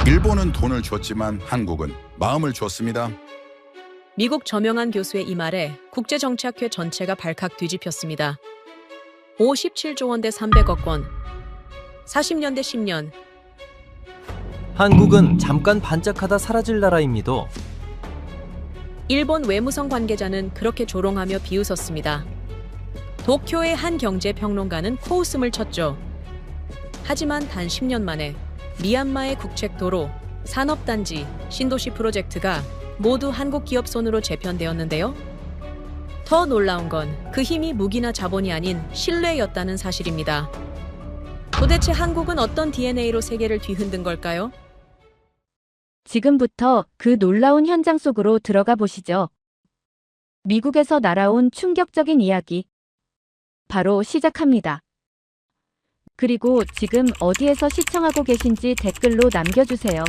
일본은 돈을 줬지만 한국은 마음을 줬습니다. 미국 저명한 교수의 이 말에 국제정치학회 전체가 발칵 뒤집혔습니다. 57조 원 대 300억 원. 40년 대 10년. 한국은 잠깐 반짝하다 사라질 나라입니다. 일본 외무성 관계자는 그렇게 조롱하며 비웃었습니다. 도쿄의 한 경제평론가는 코웃음을 쳤죠. 하지만 단 10년 만에 미얀마의 국책도로, 산업단지, 신도시 프로젝트가 모두 한국 기업 손으로 재편되었는데요. 더 놀라운 건 그 힘이 무기나 자본이 아닌 신뢰였다는 사실입니다. 도대체 한국은 어떤 DNA로 세계를 뒤흔든 걸까요? 지금부터 그 놀라운 현장 속으로 들어가 보시죠. 미국에서 날아온 충격적인 이야기. 바로 시작합니다. 그리고 지금 어디에서 시청하고 계신지 댓글로 남겨주세요.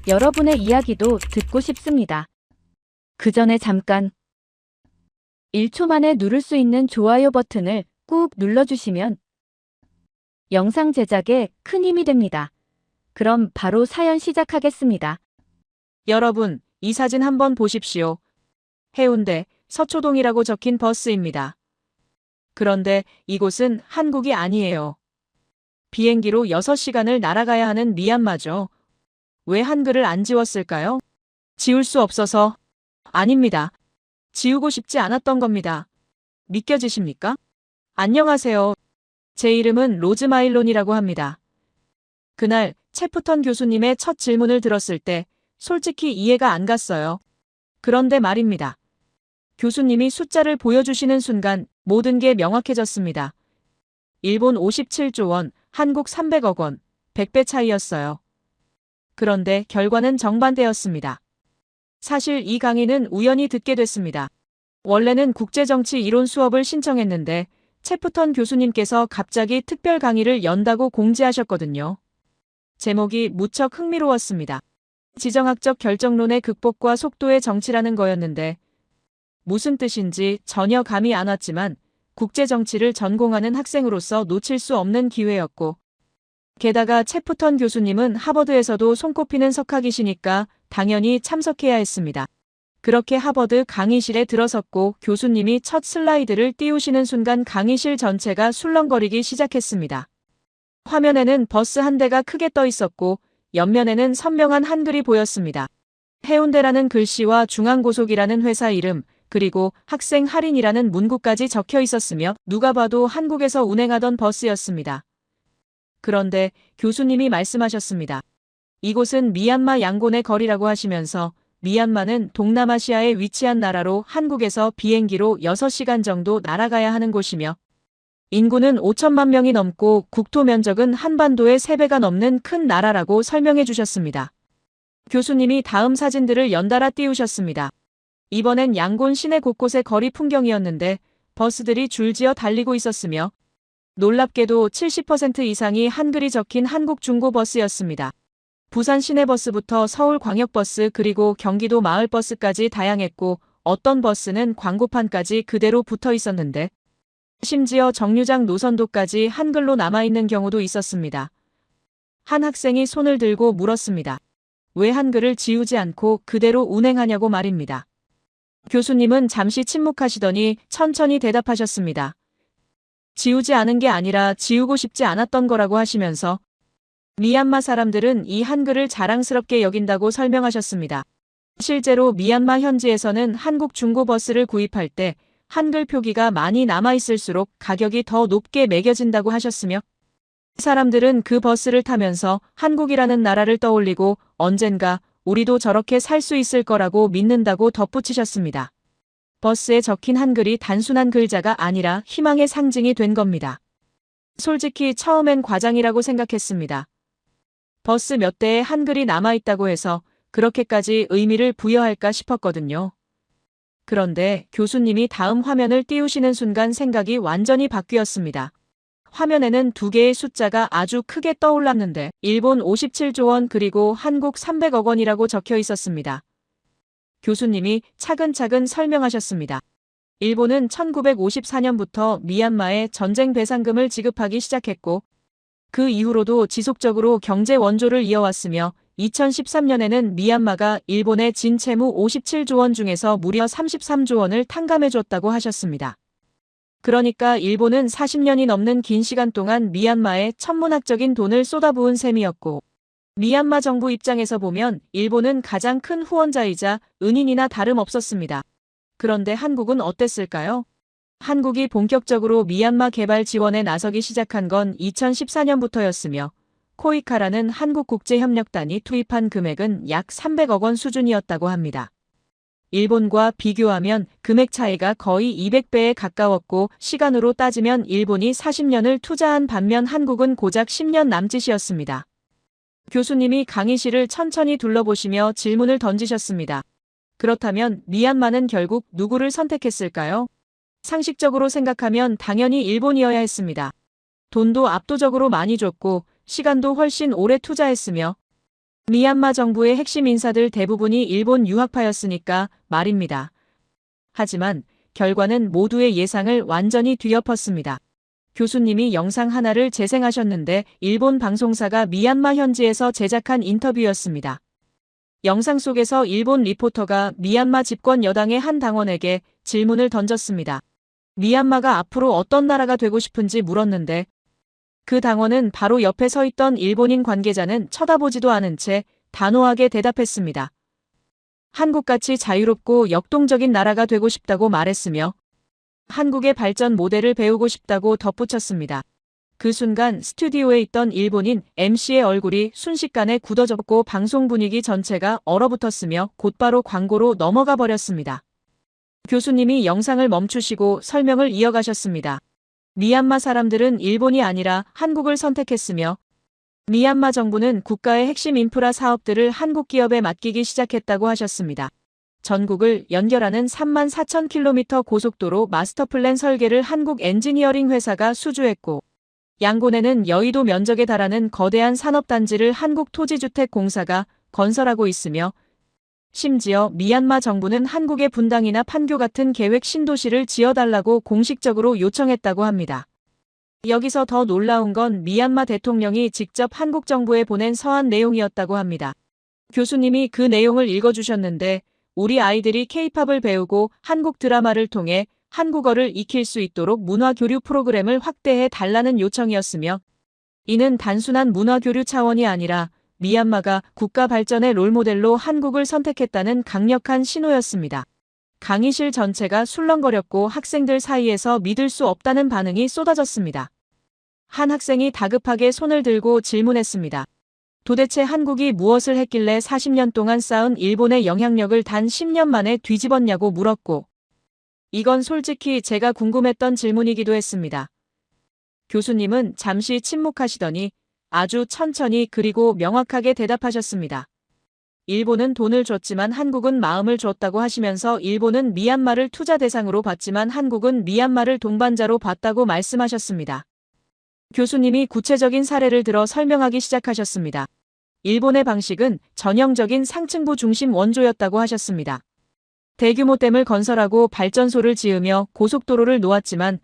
여러분의 이야기도 듣고 싶습니다. 그 전에 잠깐 1초 만에 누를 수 있는 좋아요 버튼을 꾹 눌러주시면 영상 제작에 큰 힘이 됩니다. 그럼 바로 사연 시작하겠습니다. 여러분, 이 사진 한번 보십시오. 해운대, 서초동이라고 적힌 버스입니다. 그런데 이곳은 한국이 아니에요. 비행기로 6시간을 날아가야 하는 미얀마죠. 왜 한글을 안 지웠을까요? 지울 수 없어서? 아닙니다. 지우고 싶지 않았던 겁니다. 믿겨지십니까? 안녕하세요. 제 이름은 로즈 마일론이라고 합니다. 그날 체프턴 교수님의 첫 질문을 들었을 때 솔직히 이해가 안 갔어요. 그런데 말입니다. 교수님이 숫자를 보여주시는 순간 모든 게 명확해졌습니다. 일본 57조 원, 한국 300억 원, 100배 차이였어요. 그런데 결과는 정반대였습니다. 사실 이 강의는 우연히 듣게 됐습니다. 원래는 국제정치 이론 수업을 신청했는데 체프턴 교수님께서 갑자기 특별 강의를 연다고 공지하셨거든요. 제목이 무척 흥미로웠습니다. 지정학적 결정론의 극복과 속도의 정치라는 거였는데 무슨 뜻인지 전혀 감이 안 왔지만 국제정치를 전공하는 학생으로서 놓칠 수 없는 기회였고 게다가 체프턴 교수님은 하버드에서도 손꼽히는 석학이시니까 당연히 참석해야 했습니다. 그렇게 하버드 강의실에 들어섰고 교수님이 첫 슬라이드를 띄우시는 순간 강의실 전체가 술렁거리기 시작했습니다. 화면에는 버스 한 대가 크게 떠 있었고 옆면에는 선명한 한글이 보였습니다. 해운대라는 글씨와 중앙고속이라는 회사 이름, 그리고 학생 할인이라는 문구까지 적혀 있었으며 누가 봐도 한국에서 운행하던 버스였습니다. 그런데 교수님이 말씀하셨습니다. 이곳은 미얀마 양곤의 거리라고 하시면서 미얀마는 동남아시아에 위치한 나라로 한국에서 비행기로 6시간 정도 날아가야 하는 곳이며 인구는 5천만 명이 넘고 국토 면적은 한반도의 3배가 넘는 큰 나라라고 설명해 주셨습니다. 교수님이 다음 사진들을 연달아 띄우셨습니다. 이번엔 양곤 시내 곳곳의 거리 풍경이었는데 버스들이 줄지어 달리고 있었으며 놀랍게도 70% 이상이 한글이 적힌 한국 중고버스였습니다. 부산 시내버스부터 서울광역버스 그리고 경기도 마을버스까지 다양했고 어떤 버스는 광고판까지 그대로 붙어 있었는데 심지어 정류장 노선도까지 한글로 남아있는 경우도 있었습니다. 한 학생이 손을 들고 물었습니다. 왜 한글을 지우지 않고 그대로 운행하냐고 말입니다. 교수님은 잠시 침묵하시더니 천천히 대답하셨습니다. 지우지 않은 게 아니라 지우고 싶지 않았던 거라고 하시면서 미얀마 사람들은 이 한글을 자랑스럽게 여긴다고 설명하셨습니다. 실제로 미얀마 현지에서는 한국 중고버스를 구입할 때 한글 표기가 많이 남아있을수록 가격이 더 높게 매겨진다고 하셨으며 사람들은 그 버스를 타면서 한국이라는 나라를 떠올리고 언젠가 우리도 저렇게 살 수 있을 거라고 믿는다고 덧붙이셨습니다. 버스에 적힌 한글이 단순한 글자가 아니라 희망의 상징이 된 겁니다. 솔직히 처음엔 과장이라고 생각했습니다. 버스 몇 대에 한글이 남아있다고 해서 그렇게까지 의미를 부여할까 싶었거든요. 그런데 교수님이 다음 화면을 띄우시는 순간 생각이 완전히 바뀌었습니다. 화면에는 두 개의 숫자가 아주 크게 떠올랐는데 일본 57조 원 그리고 한국 300억 원이라고 적혀 있었습니다. 교수님이 차근차근 설명하셨습니다. 일본은 1954년부터 미얀마에 전쟁 배상금을 지급하기 시작했고 그 이후로도 지속적으로 경제 원조를 이어왔으며 2013년에는 미얀마가 일본에 진 채무 57조 원 중에서 무려 33조 원을 탕감해줬다고 하셨습니다. 그러니까 일본은 40년이 넘는 긴 시간 동안 미얀마에 천문학적인 돈을 쏟아부은 셈이었고, 미얀마 정부 입장에서 보면 일본은 가장 큰 후원자이자 은인이나 다름없었습니다. 그런데 한국은 어땠을까요? 한국이 본격적으로 미얀마 개발 지원에 나서기 시작한 건 2014년부터였으며 코이카라는 한국국제협력단이 투입한 금액은 약 300억 원 수준이었다고 합니다. 일본과 비교하면 금액 차이가 거의 200배에 가까웠고 시간으로 따지면 일본이 40년을 투자한 반면 한국은 고작 10년 남짓이었습니다. 교수님이 강의실을 천천히 둘러보시며 질문을 던지셨습니다. 그렇다면 미얀마는 결국 누구를 선택했을까요? 상식적으로 생각하면 당연히 일본이어야 했습니다. 돈도 압도적으로 많이 줬고 시간도 훨씬 오래 투자했으며 미얀마 정부의 핵심 인사들 대부분이 일본 유학파였으니까 말입니다. 하지만 결과는 모두의 예상을 완전히 뒤엎었습니다. 교수님이 영상 하나를 재생하셨는데 일본 방송사가 미얀마 현지에서 제작한 인터뷰였습니다. 영상 속에서 일본 리포터가 미얀마 집권 여당의 한 당원에게 질문을 던졌습니다. 미얀마가 앞으로 어떤 나라가 되고 싶은지 물었는데 그 당원은 바로 옆에 서 있던 일본인 관계자는 쳐다보지도 않은 채 단호하게 대답했습니다. 한국같이 자유롭고 역동적인 나라가 되고 싶다고 말했으며 한국의 발전 모델을 배우고 싶다고 덧붙였습니다. 그 순간 스튜디오에 있던 일본인 MC의 얼굴이 순식간에 굳어졌고 방송 분위기 전체가 얼어붙었으며 곧바로 광고로 넘어가 버렸습니다. 교수님이 영상을 멈추시고 설명을 이어가셨습니다. 미얀마 사람들은 일본이 아니라 한국을 선택했으며 미얀마 정부는 국가의 핵심 인프라 사업들을 한국 기업에 맡기기 시작했다고 하셨습니다. 전국을 연결하는 34,000km 고속도로 마스터플랜 설계를 한국 엔지니어링 회사가 수주했고 양곤에는 여의도 면적에 달하는 거대한 산업단지를 한국토지주택공사가 건설하고 있으며 심지어 미얀마 정부는 한국의 분당이나 판교 같은 계획 신도시를 지어달라고 공식적으로 요청했다고 합니다. 여기서 더 놀라운 건 미얀마 대통령이 직접 한국 정부에 보낸 서한 내용이었다고 합니다. 교수님이 그 내용을 읽어주셨는데 우리 아이들이 K-팝을 배우고 한국 드라마를 통해 한국어를 익힐 수 있도록 문화교류 프로그램을 확대해 달라는 요청이었으며 이는 단순한 문화교류 차원이 아니라 미얀마가 국가 발전의 롤모델로 한국을 선택했다는 강력한 신호였습니다. 강의실 전체가 술렁거렸고 학생들 사이에서 믿을 수 없다는 반응이 쏟아졌습니다. 한 학생이 다급하게 손을 들고 질문했습니다. 도대체 한국이 무엇을 했길래 40년 동안 쌓은 일본의 영향력을 단 10년 만에 뒤집었냐고 물었고 이건 솔직히 제가 궁금했던 질문이기도 했습니다. 교수님은 잠시 침묵하시더니 아주 천천히 그리고 명확하게 대답하셨습니다. 일본은 돈을 줬지만 한국은 마음을 줬다고 하시면서 일본은 미얀마를 투자 대상으로 봤지만 한국은 미얀마를 동반자로 봤다고 말씀하셨습니다. 교수님이 구체적인 사례를 들어 설명하기 시작하셨습니다. 일본의 방식은 전형적인 상층부 중심 원조였다고 하셨습니다. 대규모 댐을 건설하고 발전소를 지으며 고속도로를 놓았지만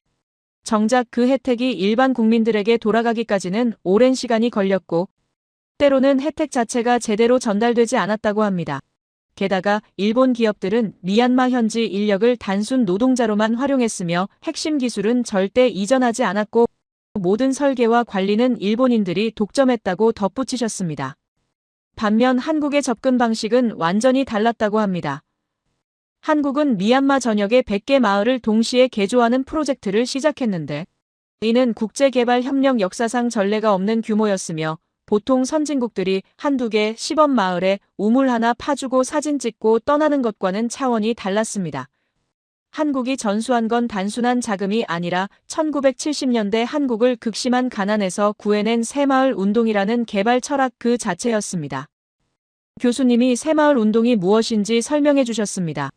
정작 그 혜택이 일반 국민들에게 돌아가기까지는 오랜 시간이 걸렸고 때로는 혜택 자체가 제대로 전달되지 않았다고 합니다. 게다가 일본 기업들은 미얀마 현지 인력을 단순 노동자로만 활용했으며 핵심 기술은 절대 이전하지 않았고 모든 설계와 관리는 일본인들이 독점했다고 덧붙이셨습니다. 반면 한국의 접근 방식은 완전히 달랐다고 합니다. 한국은 미얀마 전역의 100개 마을을 동시에 개조하는 프로젝트를 시작했는데 이는 국제개발협력 역사상 전례가 없는 규모였으며 보통 선진국들이 한두 개 시범 마을에 우물 하나 파주고 사진 찍고 떠나는 것과는 차원이 달랐습니다. 한국이 전수한 건 단순한 자금이 아니라 1970년대 한국을 극심한 가난에서 구해낸 새마을 운동이라는 개발 철학 그 자체였습니다. 교수님이 새마을 운동이 무엇인지 설명해 주셨습니다.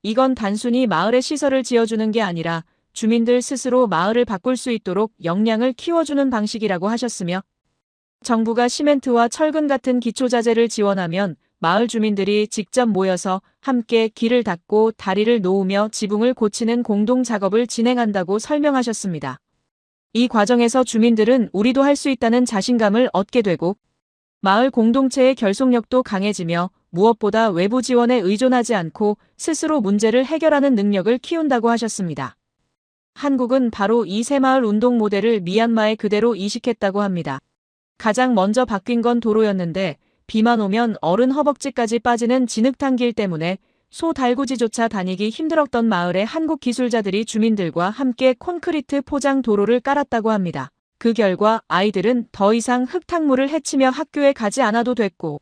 이건 단순히 마을에 시설을 지어주는 게 아니라 주민들 스스로 마을을 바꿀 수 있도록 역량을 키워주는 방식이라고 하셨으며 정부가 시멘트와 철근 같은 기초자재를 지원하면 마을 주민들이 직접 모여서 함께 길을 닦고 다리를 놓으며 지붕을 고치는 공동 작업을 진행한다고 설명하셨습니다. 이 과정에서 주민들은 우리도 할 수 있다는 자신감을 얻게 되고 마을 공동체의 결속력도 강해지며 무엇보다 외부 지원에 의존하지 않고 스스로 문제를 해결하는 능력을 키운다고 하셨습니다. 한국은 바로 이 새마을 운동 모델을 미얀마에 그대로 이식했다고 합니다. 가장 먼저 바뀐 건 도로였는데 비만 오면 어른 허벅지까지 빠지는 진흙탕 길 때문에 소달구지조차 다니기 힘들었던 마을에 한국 기술자들이 주민들과 함께 콘크리트 포장 도로를 깔았다고 합니다. 그 결과 아이들은 더 이상 흙탕물을 헤치며 학교에 가지 않아도 됐고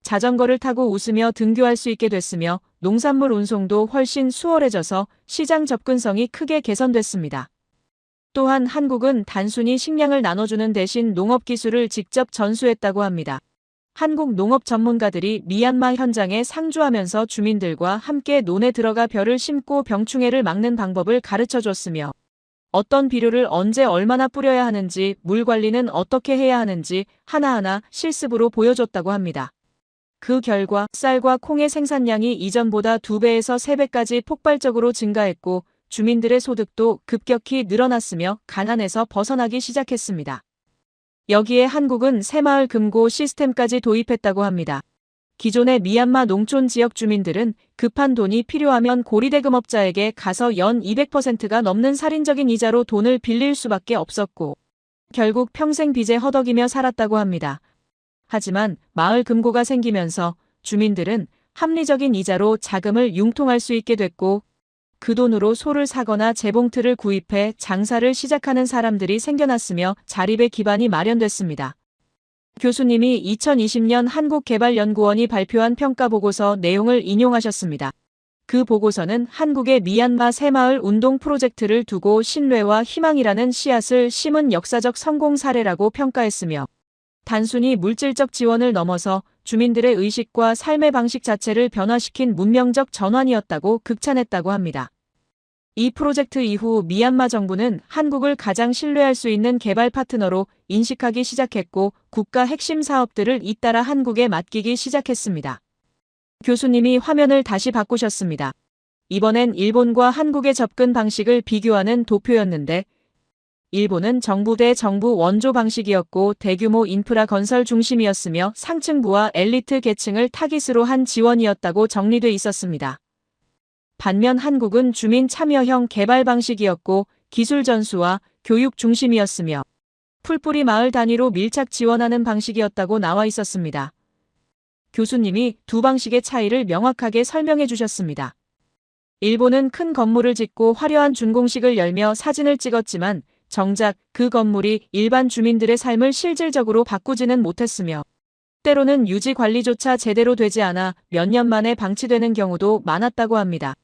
자전거를 타고 웃으며 등교할 수 있게 됐으며 농산물 운송도 훨씬 수월해져서 시장 접근성이 크게 개선됐습니다. 또한 한국은 단순히 식량을 나눠주는 대신 농업 기술을 직접 전수했다고 합니다. 한국 농업 전문가들이 미얀마 현장에 상주하면서 주민들과 함께 논에 들어가 벼를 심고 병충해를 막는 방법을 가르쳐줬으며 어떤 비료를 언제 얼마나 뿌려야 하는지, 물 관리는 어떻게 해야 하는지 하나하나 실습으로 보여줬다고 합니다. 그 결과 쌀과 콩의 생산량이 이전보다 2배에서 3배까지 폭발적으로 증가했고 주민들의 소득도 급격히 늘어났으며 가난에서 벗어나기 시작했습니다. 여기에 한국은 새마을 금고 시스템까지 도입했다고 합니다. 기존의 미얀마 농촌 지역 주민들은 급한 돈이 필요하면 고리대금업자에게 가서 연 200%가 넘는 살인적인 이자로 돈을 빌릴 수밖에 없었고 결국 평생 빚에 허덕이며 살았다고 합니다. 하지만 마을 금고가 생기면서 주민들은 합리적인 이자로 자금을 융통할 수 있게 됐고 그 돈으로 소를 사거나 재봉틀을 구입해 장사를 시작하는 사람들이 생겨났으며 자립의 기반이 마련됐습니다. 교수님이 2020년 한국개발연구원이 발표한 평가보고서 내용을 인용하셨습니다. 그 보고서는 한국의 미얀마 새마을 운동 프로젝트를 두고 신뢰와 희망이라는 씨앗을 심은 역사적 성공 사례라고 평가했으며 단순히 물질적 지원을 넘어서 주민들의 의식과 삶의 방식 자체를 변화시킨 문명적 전환이었다고 극찬했다고 합니다. 이 프로젝트 이후 미얀마 정부는 한국을 가장 신뢰할 수 있는 개발 파트너로 인식하기 시작했고 국가 핵심 사업들을 잇따라 한국에 맡기기 시작했습니다. 교수님이 화면을 다시 바꾸셨습니다. 이번엔 일본과 한국의 접근 방식을 비교하는 도표였는데 일본은 정부 대 정부 원조 방식이었고 대규모 인프라 건설 중심이었으며 상층부와 엘리트 계층을 타깃으로 한 지원이었다고 정리돼 있었습니다. 반면 한국은 주민 참여형 개발 방식이었고 기술 전수와 교육 중심이었으며 풀뿌리 마을 단위로 밀착 지원하는 방식이었다고 나와 있었습니다. 교수님이 두 방식의 차이를 명확하게 설명해 주셨습니다. 일본은 큰 건물을 짓고 화려한 준공식을 열며 사진을 찍었지만 정작 그 건물이 일반 주민들의 삶을 실질적으로 바꾸지는 못했으며 때로는 유지 관리조차 제대로 되지 않아 몇 년 만에 방치되는 경우도 많았다고 합니다.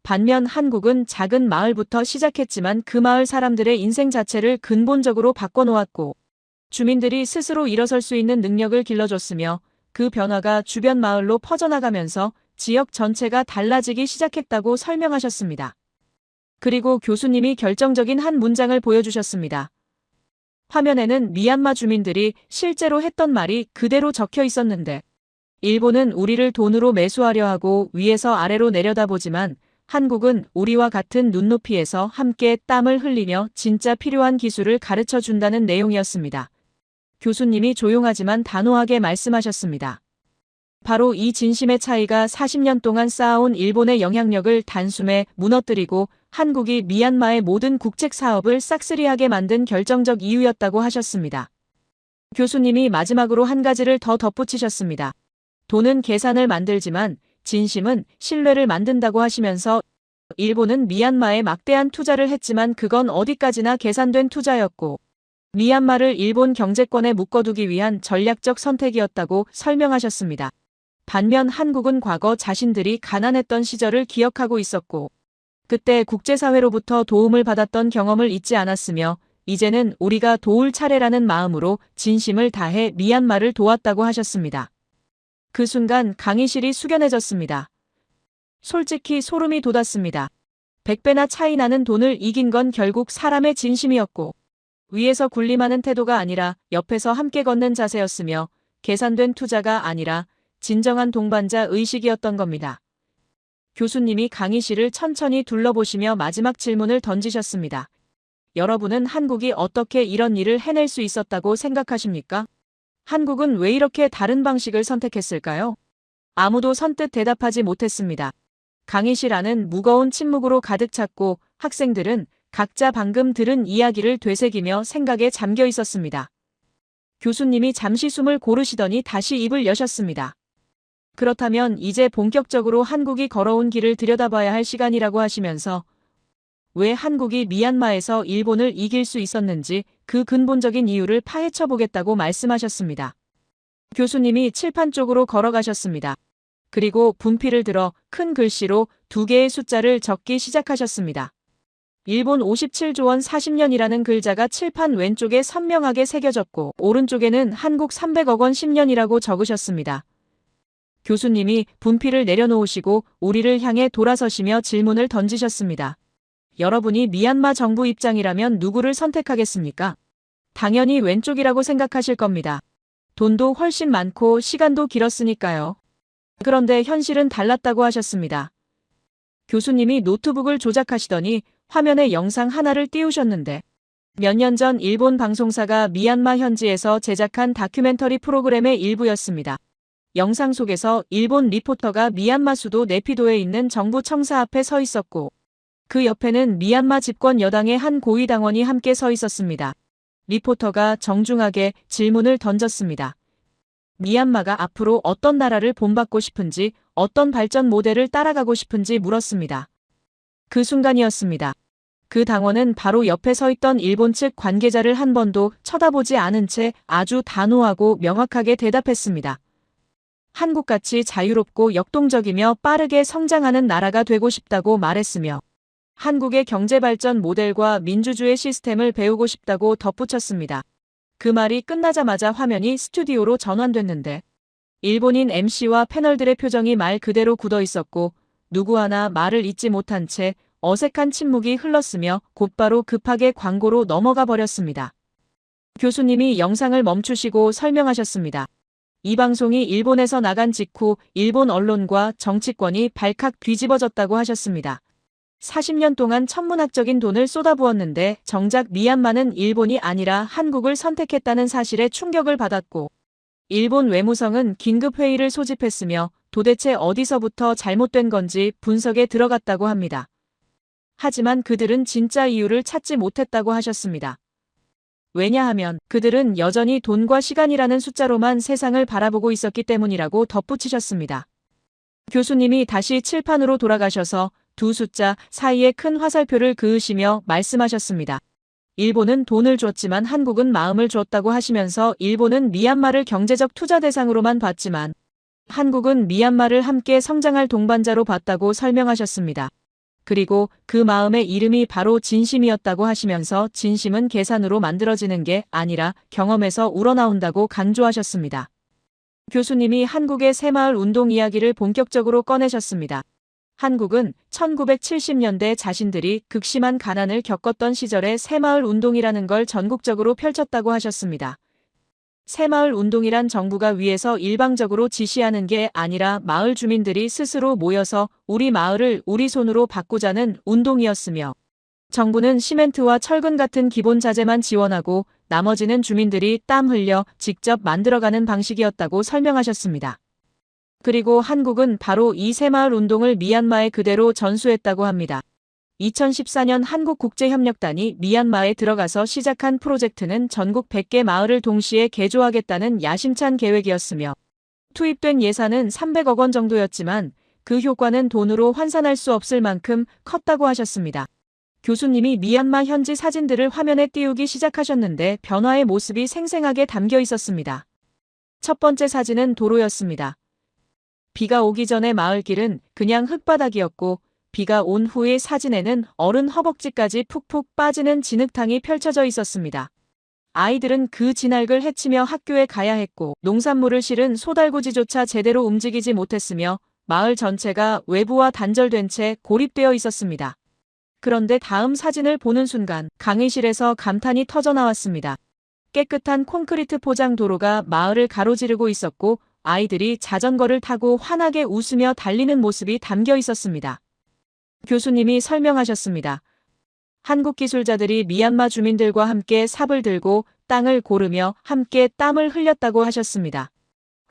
반면 한국은 작은 마을부터 시작했지만 그 마을 사람들의 인생 자체를 근본적으로 바꿔놓았고 주민들이 스스로 일어설 수 있는 능력을 길러줬으며 그 변화가 주변 마을로 퍼져나가면서 지역 전체가 달라지기 시작했다고 설명하셨습니다. 그리고 교수님이 결정적인 한 문장을 보여주셨습니다. 화면에는 미얀마 주민들이 실제로 했던 말이 그대로 적혀 있었는데 일본은 우리를 돈으로 매수하려 하고 위에서 아래로 내려다보지만 한국은 우리와 같은 눈높이에서 함께 땀을 흘리며 진짜 필요한 기술을 가르쳐 준다는 내용이었습니다. 교수님이 조용하지만 단호하게 말씀하셨습니다. 바로 이 진심의 차이가 40년 동안 쌓아온 일본의 영향력을 단숨에 무너뜨리고 한국이 미얀마의 모든 국책 사업을 싹쓸이하게 만든 결정적 이유였다고 하셨습니다. 교수님이 마지막으로 한 가지를 더 덧붙이셨습니다. 돈은 계산을 만들지만 진심은 신뢰를 만든다고 하시면서 일본은 미얀마에 막대한 투자를 했지만 그건 어디까지나 계산된 투자였고 미얀마를 일본 경제권에 묶어두기 위한 전략적 선택이었다고 설명하셨습니다. 반면 한국은 과거 자신들이 가난했던 시절을 기억하고 있었고 그때 국제사회로부터 도움을 받았던 경험을 잊지 않았으며 이제는 우리가 도울 차례라는 마음으로 진심을 다해 미얀마를 도왔다고 하셨습니다. 그 순간 강의실이 숙연해졌습니다. 솔직히 소름이 돋았습니다. 100배나 차이 나는 돈을 이긴 건 결국 사람의 진심이었고 위에서 군림하는 태도가 아니라 옆에서 함께 걷는 자세였으며 계산된 투자가 아니라 진정한 동반자 의식이었던 겁니다. 교수님이 강의실을 천천히 둘러보시며 마지막 질문을 던지셨습니다. 여러분은 한국이 어떻게 이런 일을 해낼 수 있었다고 생각하십니까? 한국은 왜 이렇게 다른 방식을 선택했을까요? 아무도 선뜻 대답하지 못했습니다. 강의실 안은 무거운 침묵으로 가득 찼고 학생들은 각자 방금 들은 이야기를 되새기며 생각에 잠겨 있었습니다. 교수님이 잠시 숨을 고르시더니 다시 입을 여셨습니다. 그렇다면 이제 본격적으로 한국이 걸어온 길을 들여다봐야 할 시간이라고 하시면서 왜 한국이 미얀마에서 일본을 이길 수 있었는지 그 근본적인 이유를 파헤쳐 보겠다고 말씀하셨습니다. 교수님이 칠판 쪽으로 걸어가셨습니다. 그리고 분필을 들어 큰 글씨로 2개의 숫자를 적기 시작하셨습니다. 일본 57조 원 40년이라는 글자가 칠판 왼쪽에 선명하게 새겨졌고 오른쪽에는 한국 300억 원 10년이라고 적으셨습니다. 교수님이 분필을 내려놓으시고 우리를 향해 돌아서시며 질문을 던지셨습니다. 여러분이 미얀마 정부 입장이라면 누구를 선택하겠습니까? 당연히 왼쪽이라고 생각하실 겁니다. 돈도 훨씬 많고 시간도 길었으니까요. 그런데 현실은 달랐다고 하셨습니다. 교수님이 노트북을 조작하시더니 화면에 영상 하나를 띄우셨는데 몇 년 전 일본 방송사가 미얀마 현지에서 제작한 다큐멘터리 프로그램의 일부였습니다. 영상 속에서 일본 리포터가 미얀마 수도 네피도에 있는 정부 청사 앞에 서 있었고 그 옆에는 미얀마 집권 여당의 한 고위 당원이 함께 서 있었습니다. 리포터가 정중하게 질문을 던졌습니다. 미얀마가 앞으로 어떤 나라를 본받고 싶은지, 어떤 발전 모델을 따라가고 싶은지 물었습니다. 그 순간이었습니다. 그 당원은 바로 옆에 서 있던 일본 측 관계자를 한 번도 쳐다보지 않은 채 아주 단호하고 명확하게 대답했습니다. 한국같이 자유롭고 역동적이며 빠르게 성장하는 나라가 되고 싶다고 말했으며 한국의 경제발전 모델과 민주주의 시스템을 배우고 싶다고 덧붙였습니다. 그 말이 끝나자마자 화면이 스튜디오로 전환됐는데 일본인 MC와 패널들의 표정이 말 그대로 굳어 있었고 누구 하나 말을 잇지 못한 채 어색한 침묵이 흘렀으며 곧바로 급하게 광고로 넘어가 버렸습니다. 교수님이 영상을 멈추시고 설명하셨습니다. 이 방송이 일본에서 나간 직후 일본 언론과 정치권이 발칵 뒤집어졌다고 하셨습니다. 40년 동안 천문학적인 돈을 쏟아부었는데 정작 미얀마는 일본이 아니라 한국을 선택했다는 사실에 충격을 받았고 일본 외무성은 긴급회의를 소집했으며 도대체 어디서부터 잘못된 건지 분석에 들어갔다고 합니다. 하지만 그들은 진짜 이유를 찾지 못했다고 하셨습니다. 왜냐하면 그들은 여전히 돈과 시간이라는 숫자로만 세상을 바라보고 있었기 때문이라고 덧붙이셨습니다. 교수님이 다시 칠판으로 돌아가셔서 두 숫자 사이에 큰 화살표를 그으시며 말씀하셨습니다. 일본은 돈을 줬지만 한국은 마음을 줬다고 하시면서 일본은 미얀마를 경제적 투자 대상으로만 봤지만 한국은 미얀마를 함께 성장할 동반자로 봤다고 설명하셨습니다. 그리고 그 마음의 이름이 바로 진심이었다고 하시면서 진심은 계산으로 만들어지는 게 아니라 경험에서 우러나온다고 강조하셨습니다. 교수님이 한국의 새마을 운동 이야기를 본격적으로 꺼내셨습니다. 한국은 1970년대 자신들이 극심한 가난을 겪었던 시절에 새마을 운동이라는 걸 전국적으로 펼쳤다고 하셨습니다. 새마을 운동이란 정부가 위에서 일방적으로 지시하는 게 아니라 마을 주민들이 스스로 모여서 우리 마을을 우리 손으로 바꾸자는 운동이었으며 정부는 시멘트와 철근 같은 기본 자재만 지원하고 나머지는 주민들이 땀 흘려 직접 만들어가는 방식이었다고 설명하셨습니다. 그리고 한국은 바로 이 새마을 운동을 미얀마에 그대로 전수했다고 합니다. 2014년 한국국제협력단이 미얀마에 들어가서 시작한 프로젝트는 전국 100개 마을을 동시에 개조하겠다는 야심찬 계획이었으며 투입된 예산은 300억 원 정도였지만 그 효과는 돈으로 환산할 수 없을 만큼 컸다고 하셨습니다. 교수님이 미얀마 현지 사진들을 화면에 띄우기 시작하셨는데 변화의 모습이 생생하게 담겨 있었습니다. 첫 번째 사진은 도로였습니다. 비가 오기 전에 마을길은 그냥 흙바닥이었고 비가 온 후의 사진에는 어른 허벅지까지 푹푹 빠지는 진흙탕이 펼쳐져 있었습니다. 아이들은 그 진흙을 헤치며 학교에 가야 했고 농산물을 실은 소달구지조차 제대로 움직이지 못했으며 마을 전체가 외부와 단절된 채 고립되어 있었습니다. 그런데 다음 사진을 보는 순간 강의실에서 감탄이 터져나왔습니다. 깨끗한 콘크리트 포장 도로가 마을을 가로지르고 있었고 아이들이 자전거를 타고 환하게 웃으며 달리는 모습이 담겨 있었습니다. 교수님이 설명하셨습니다. 한국 기술자들이 미얀마 주민들과 함께 삽을 들고 땅을 고르며 함께 땀을 흘렸다고 하셨습니다.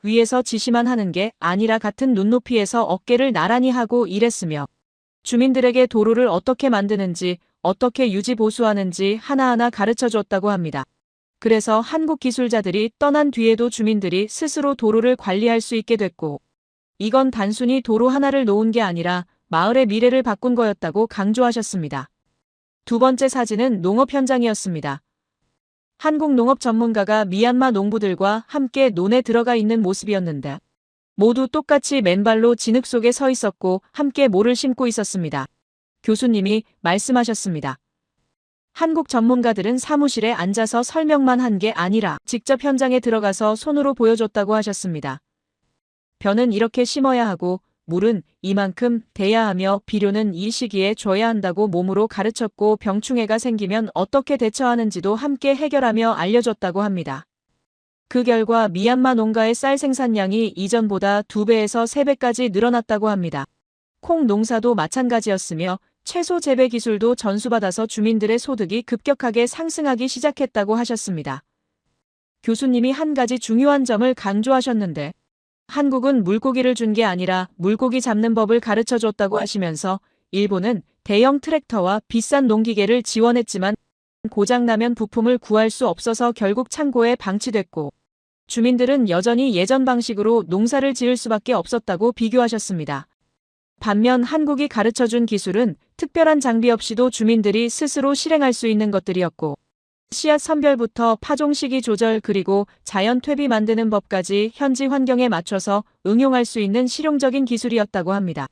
위에서 지시만 하는 게 아니라 같은 눈높이에서 어깨를 나란히 하고 일했으며 주민들에게 도로를 어떻게 만드는지 어떻게 유지 보수하는지 하나하나 가르쳐 줬다고 합니다. 그래서 한국 기술자들이 떠난 뒤에도 주민들이 스스로 도로를 관리할 수 있게 됐고 이건 단순히 도로 하나를 놓은 게 아니라 마을의 미래를 바꾼 거였다고 강조하셨습니다. 두 번째 사진은 농업 현장이었습니다. 한국 농업 전문가가 미얀마 농부들과 함께 논에 들어가 있는 모습이었는데 모두 똑같이 맨발로 진흙 속에 서 있었고 함께 모를 심고 있었습니다. 교수님이 말씀하셨습니다. 한국 전문가들은 사무실에 앉아서 설명만 한 게 아니라 직접 현장에 들어가서 손으로 보여줬다고 하셨습니다. 벼는 이렇게 심어야 하고 물은 이만큼 돼야 하며 비료는 이 시기에 줘야 한다고 몸으로 가르쳤고 병충해가 생기면 어떻게 대처하는지도 함께 해결하며 알려줬다고 합니다. 그 결과 미얀마 농가의 쌀 생산량이 이전보다 2배에서 3배까지 늘어났다고 합니다. 콩 농사도 마찬가지였으며 채소 재배 기술도 전수받아서 주민들의 소득이 급격하게 상승하기 시작했다고 하셨습니다. 교수님이 한 가지 중요한 점을 강조하셨는데 한국은 물고기를 준 게 아니라 물고기 잡는 법을 가르쳐 줬다고 하시면서 일본은 대형 트랙터와 비싼 농기계를 지원했지만 고장나면 부품을 구할 수 없어서 결국 창고에 방치됐고 주민들은 여전히 예전 방식으로 농사를 지을 수밖에 없었다고 비교하셨습니다. 반면 한국이 가르쳐준 기술은 특별한 장비 없이도 주민들이 스스로 실행할 수 있는 것들이었고 씨앗 선별부터 파종 시기 조절 그리고 자연 퇴비 만드는 법까지 현지 환경에 맞춰서 응용할 수 있는 실용적인 기술이었다고 합니다.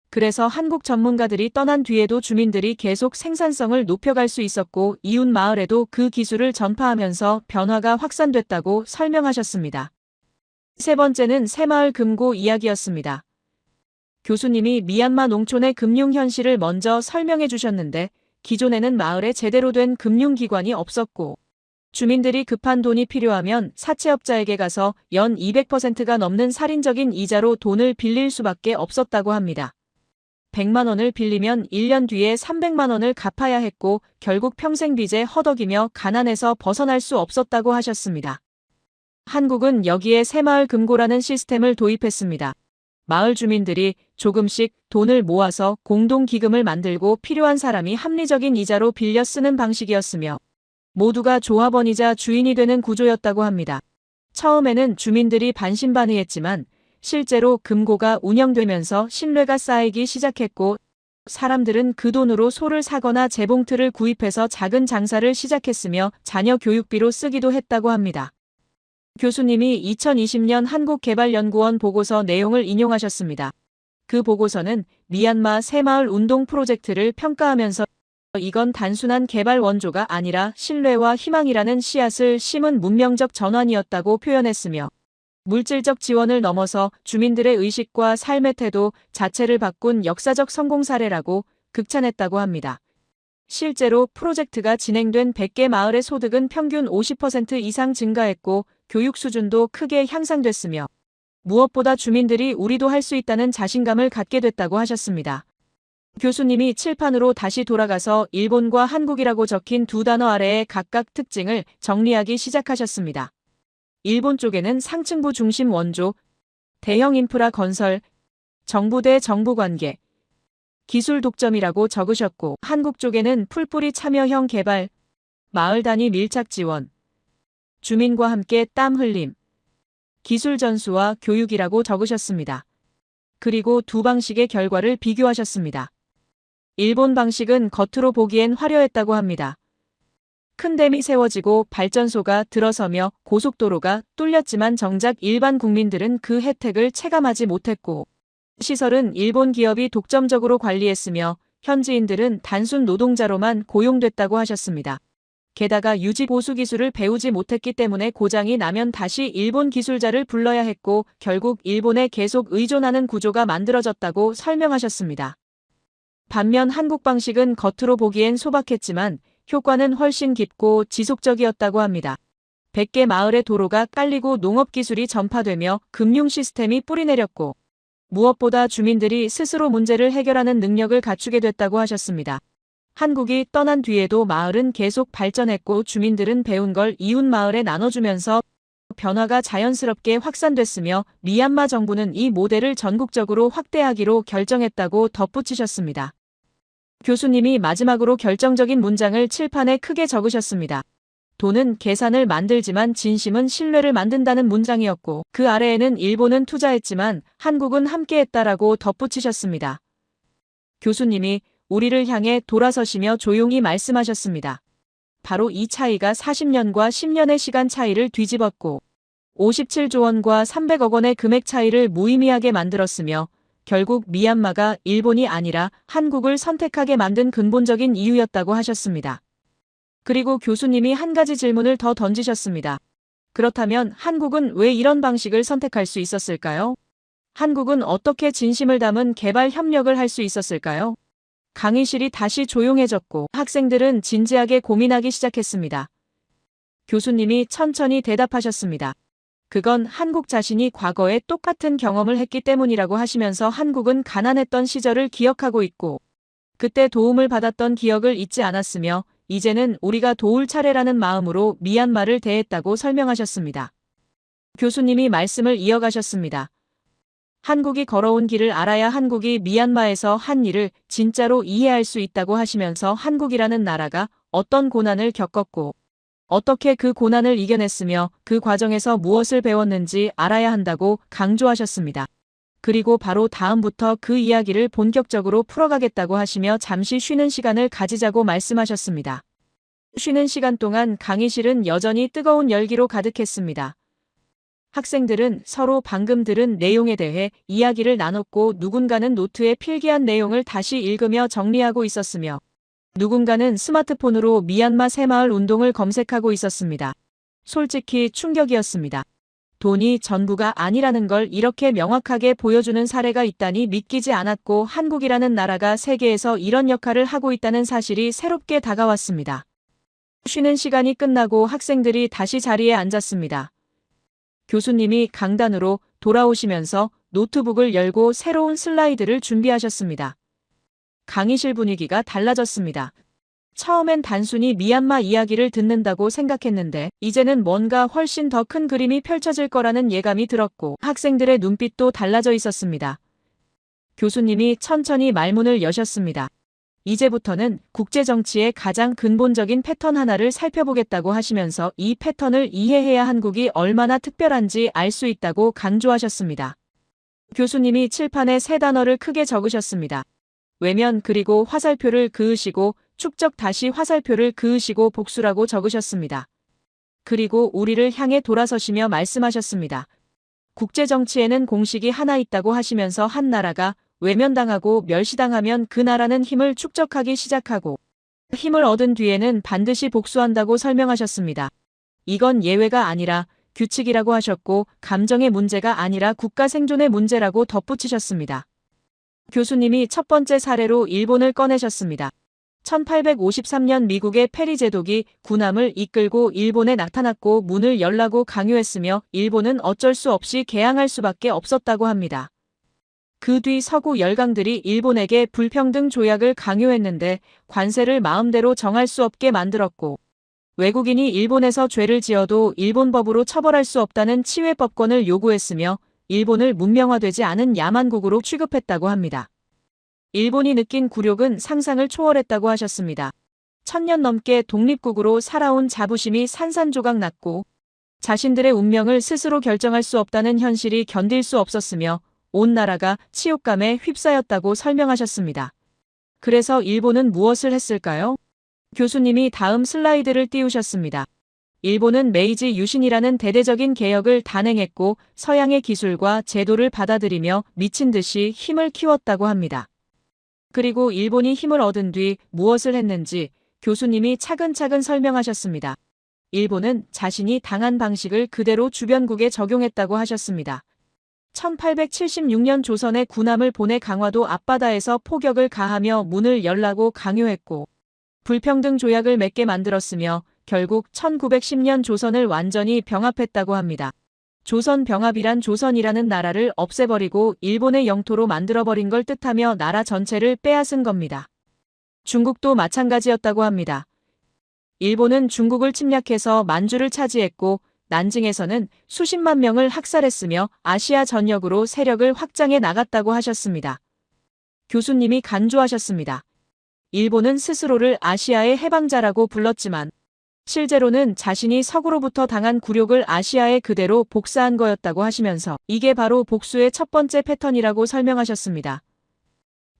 그래서 한국 전문가들이 떠난 뒤에도 주민들이 계속 생산성을 높여갈 수 있었고 이웃 마을에도 그 기술을 전파하면서 변화가 확산됐다고 설명하셨습니다. 세 번째는 새마을 금고 이야기였습니다. 교수님이 미얀마 농촌의 금융 현실을 먼저 설명해 주셨는데 기존에는 마을에 제대로 된 금융기관이 없었고 주민들이 급한 돈이 필요하면 사채업자에게 가서 연 200%가 넘는 살인적인 이자로 돈을 빌릴 수밖에 없었다고 합니다. 100만 원을 빌리면 1년 뒤에 300만 원을 갚아야 했고 결국 평생 빚에 허덕이며 가난에서 벗어날 수 없었다고 하셨습니다. 한국은 여기에 새마을 금고라는 시스템을 도입했습니다. 마을 주민들이 조금씩 돈을 모아서 공동기금을 만들고 필요한 사람이 합리적인 이자로 빌려 쓰는 방식이었으며 모두가 조합원이자 주인이 되는 구조였다고 합니다. 처음에는 주민들이 반신반의했지만 실제로 금고가 운영되면서 신뢰가 쌓이기 시작했고 사람들은 그 돈으로 소를 사거나 재봉틀을 구입해서 작은 장사를 시작했으며 자녀 교육비로 쓰기도 했다고 합니다. 교수님이 2020년 한국개발연구원 보고서 내용을 인용하셨습니다. 그 보고서는 미얀마 새마을 운동 프로젝트를 평가하면서 이건 단순한 개발 원조가 아니라 신뢰와 희망이라는 씨앗을 심은 문명적 전환이었다고 표현했으며 물질적 지원을 넘어서 주민들의 의식과 삶의 태도 자체를 바꾼 역사적 성공 사례라고 극찬했다고 합니다. 실제로 프로젝트가 진행된 100개 마을의 소득은 평균 50% 이상 증가했고 교육 수준도 크게 향상됐으며 무엇보다 주민들이 우리도 할 수 있다는 자신감을 갖게 됐다고 하셨습니다. 교수님이 칠판으로 다시 돌아가서 일본과 한국이라고 적힌 두 단어 아래의 각각 특징을 정리하기 시작하셨습니다. 일본 쪽에는 상층부 중심 원조, 대형 인프라 건설, 정부 대 정부 관계, 기술 독점이라고 적으셨고 한국 쪽에는 풀뿌리 참여형 개발, 마을 단위 밀착 지원, 주민과 함께 땀 흘림, 기술 전수와 교육이라고 적으셨습니다. 그리고 두 방식의 결과를 비교하셨습니다. 일본 방식은 겉으로 보기엔 화려했다고 합니다. 큰 댐이 세워지고 발전소가 들어서며 고속도로가 뚫렸지만 정작 일반 국민들은 그 혜택을 체감하지 못했고 시설은 일본 기업이 독점적으로 관리했으며 현지인들은 단순 노동자로만 고용됐다고 하셨습니다. 게다가 유지 보수 기술을 배우지 못했기 때문에 고장이 나면 다시 일본 기술자를 불러야 했고 결국 일본에 계속 의존하는 구조가 만들어졌다고 설명하셨습니다. 반면 한국 방식은 겉으로 보기엔 소박했지만 효과는 훨씬 깊고 지속적이었다고 합니다. 100개 마을의 도로가 깔리고 농업기술이 전파되며 금융 시스템이 뿌리내렸고 무엇보다 주민들이 스스로 문제를 해결하는 능력을 갖추게 됐다고 하셨습니다. 한국이 떠난 뒤에도 마을은 계속 발전했고 주민들은 배운 걸 이웃 마을에 나눠주면서 변화가 자연스럽게 확산됐으며 미얀마 정부는 이 모델을 전국적으로 확대하기로 결정했다고 덧붙이셨습니다. 교수님이 마지막으로 결정적인 문장을 칠판에 크게 적으셨습니다. 돈은 계산을 만들지만 진심은 신뢰를 만든다는 문장이었고 그 아래에는 일본은 투자했지만 한국은 함께했다라고 덧붙이셨습니다. 교수님이 우리를 향해 돌아서시며 조용히 말씀하셨습니다. 바로 이 차이가 40년과 10년의 시간 차이를 뒤집었고 57조 원과 300억 원의 금액 차이를 무의미하게 만들었으며 결국 미얀마가 일본이 아니라 한국을 선택하게 만든 근본적인 이유였다고 하셨습니다. 그리고 교수님이 한 가지 질문을 더 던지셨습니다. 그렇다면 한국은 왜 이런 방식을 선택할 수 있었을까요? 한국은 어떻게 진심을 담은 개발 협력을 할 수 있었을까요? 강의실이 다시 조용해졌고 학생들은 진지하게 고민하기 시작했습니다. 교수님이 천천히 대답하셨습니다. 그건 한국 자신이 과거에 똑같은 경험을 했기 때문이라고 하시면서 한국은 가난했던 시절을 기억하고 있고 그때 도움을 받았던 기억을 잊지 않았으며 이제는 우리가 도울 차례라는 마음으로 미얀마를 대했다고 설명하셨습니다. 교수님이 말씀을 이어가셨습니다. 한국이 걸어온 길을 알아야 한국이 미얀마에서 한 일을 진짜로 이해할 수 있다고 하시면서 한국이라는 나라가 어떤 고난을 겪었고 어떻게 그 고난을 이겨냈으며 그 과정에서 무엇을 배웠는지 알아야 한다고 강조하셨습니다. 그리고 바로 다음부터 그 이야기를 본격적으로 풀어가겠다고 하시며 잠시 쉬는 시간을 가지자고 말씀하셨습니다. 쉬는 시간 동안 강의실은 여전히 뜨거운 열기로 가득했습니다. 학생들은 서로 방금 들은 내용에 대해 이야기를 나눴고 누군가는 노트에 필기한 내용을 다시 읽으며 정리하고 있었으며 누군가는 스마트폰으로 미얀마 새마을 운동을 검색하고 있었습니다. 솔직히 충격이었습니다. 돈이 전부가 아니라는 걸 이렇게 명확하게 보여주는 사례가 있다니 믿기지 않았고 한국이라는 나라가 세계에서 이런 역할을 하고 있다는 사실이 새롭게 다가왔습니다. 쉬는 시간이 끝나고 학생들이 다시 자리에 앉았습니다. 교수님이 강단으로 돌아오시면서 노트북을 열고 새로운 슬라이드를 준비하셨습니다. 강의실 분위기가 달라졌습니다. 처음엔 단순히 미얀마 이야기를 듣는다고 생각했는데 이제는 뭔가 훨씬 더 큰 그림이 펼쳐질 거라는 예감이 들었고 학생들의 눈빛도 달라져 있었습니다. 교수님이 천천히 말문을 여셨습니다. 이제부터는 국제정치의 가장 근본적인 패턴 하나를 살펴보겠다고 하시면서 이 패턴을 이해해야 한국이 얼마나 특별한지 알 수 있다고 강조하셨습니다. 교수님이 칠판에 세 단어를 크게 적으셨습니다. 외면 그리고 화살표를 그으시고 축적 다시 화살표를 그으시고 복수라고 적으셨습니다. 그리고 우리를 향해 돌아서시며 말씀하셨습니다. 국제정치에는 공식이 하나 있다고 하시면서 한 나라가 외면당하고 멸시당하면 그 나라는 힘을 축적하기 시작하고 힘을 얻은 뒤에는 반드시 복수한다고 설명하셨습니다. 이건 예외가 아니라 규칙이라고 하셨고 감정의 문제가 아니라 국가 생존의 문제라고 덧붙이셨습니다. 교수님이 첫 번째 사례로 일본을 꺼내셨습니다. 1853년 미국의 페리 제독이 군함을 이끌고 일본에 나타났고 문을 열라고 강요했으며 일본은 어쩔 수 없이 개항할 수밖에 없었다고 합니다. 그 뒤 서구 열강들이 일본에게 불평등 조약을 강요했는데 관세를 마음대로 정할 수 없게 만들었고 외국인이 일본에서 죄를 지어도 일본 법으로 처벌할 수 없다는 치외법권을 요구했으며 일본을 문명화되지 않은 야만국으로 취급했다고 합니다. 일본이 느낀 굴욕은 상상을 초월했다고 하셨습니다. 1000년 넘게 독립국으로 살아온 자부심이 산산조각 났고 자신들의 운명을 스스로 결정할 수 없다는 현실이 견딜 수 없었으며 온 나라가 치욕감에 휩싸였다고 설명하셨습니다. 그래서 일본은 무엇을 했을까요? 교수님이 다음 슬라이드를 띄우셨습니다. 일본은 메이지 유신이라는 대대적인 개혁을 단행했고 서양의 기술과 제도를 받아들이며 미친 듯이 힘을 키웠다고 합니다. 그리고 일본이 힘을 얻은 뒤 무엇을 했는지 교수님이 차근차근 설명하셨습니다. 일본은 자신이 당한 방식을 그대로 주변국에 적용했다고 하셨습니다. 1876년 조선에 군함을 보내 강화도 앞바다에서 포격을 가하며 문을 열라고 강요했고 불평등 조약을 맺게 만들었으며 결국 1910년 조선을 완전히 병합했다고 합니다. 조선 병합이란 조선이라는 나라를 없애버리고 일본의 영토로 만들어버린 걸 뜻하며 나라 전체를 빼앗은 겁니다. 중국도 마찬가지였다고 합니다. 일본은 중국을 침략해서 만주를 차지했고 난징에서는 수십만 명을 학살했으며 아시아 전역으로 세력을 확장해 나갔다고 하셨습니다. 교수님이 간주하셨습니다. 일본은 스스로를 아시아의 해방자라고 불렀지만 실제로는 자신이 서구로부터 당한 굴욕을 아시아에 그대로 복사한 거였다고 하시면서 이게 바로 복수의 첫 번째 패턴이라고 설명하셨습니다.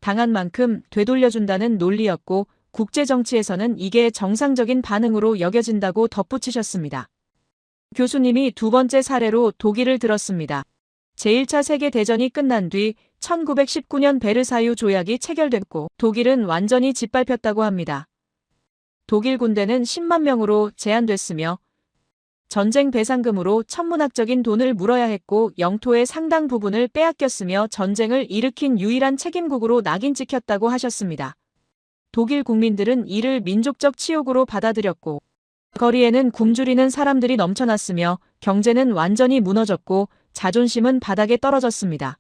당한 만큼 되돌려준다는 논리였고 국제정치에서는 이게 정상적인 반응으로 여겨진다고 덧붙이셨습니다. 교수님이 두 번째 사례로 독일을 들었습니다. 제1차 세계대전이 끝난 뒤 1919년 베르사유 조약이 체결됐고 독일은 완전히 짓밟혔다고 합니다. 독일 군대는 10만 명으로 제한됐으며 전쟁 배상금으로 천문학적인 돈을 물어야 했고 영토의 상당 부분을 빼앗겼으며 전쟁을 일으킨 유일한 책임국으로 낙인 찍혔다고 하셨습니다. 독일 국민들은 이를 민족적 치욕으로 받아들였고 거리에는 굶주리는 사람들이 넘쳐났으며 경제는 완전히 무너졌고 자존심은 바닥에 떨어졌습니다.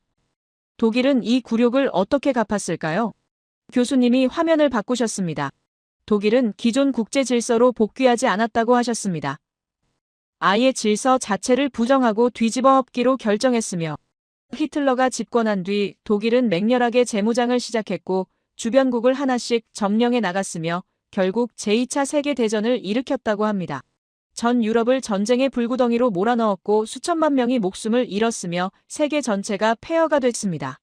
독일은 이 굴욕을 어떻게 갚았을까요? 교수님이 화면을 바꾸셨습니다. 독일은 기존 국제 질서로 복귀하지 않았다고 하셨습니다. 아예 질서 자체를 부정하고 뒤집어 엎기로 결정했으며 히틀러가 집권한 뒤 독일은 맹렬하게 재무장을 시작했고 주변국을 하나씩 점령해 나갔으며 결국 제2차 세계대전을 일으켰다고 합니다. 전 유럽을 전쟁의 불구덩이로 몰아넣었고 수천만 명이 목숨을 잃었으며 세계 전체가 폐허가 됐습니다.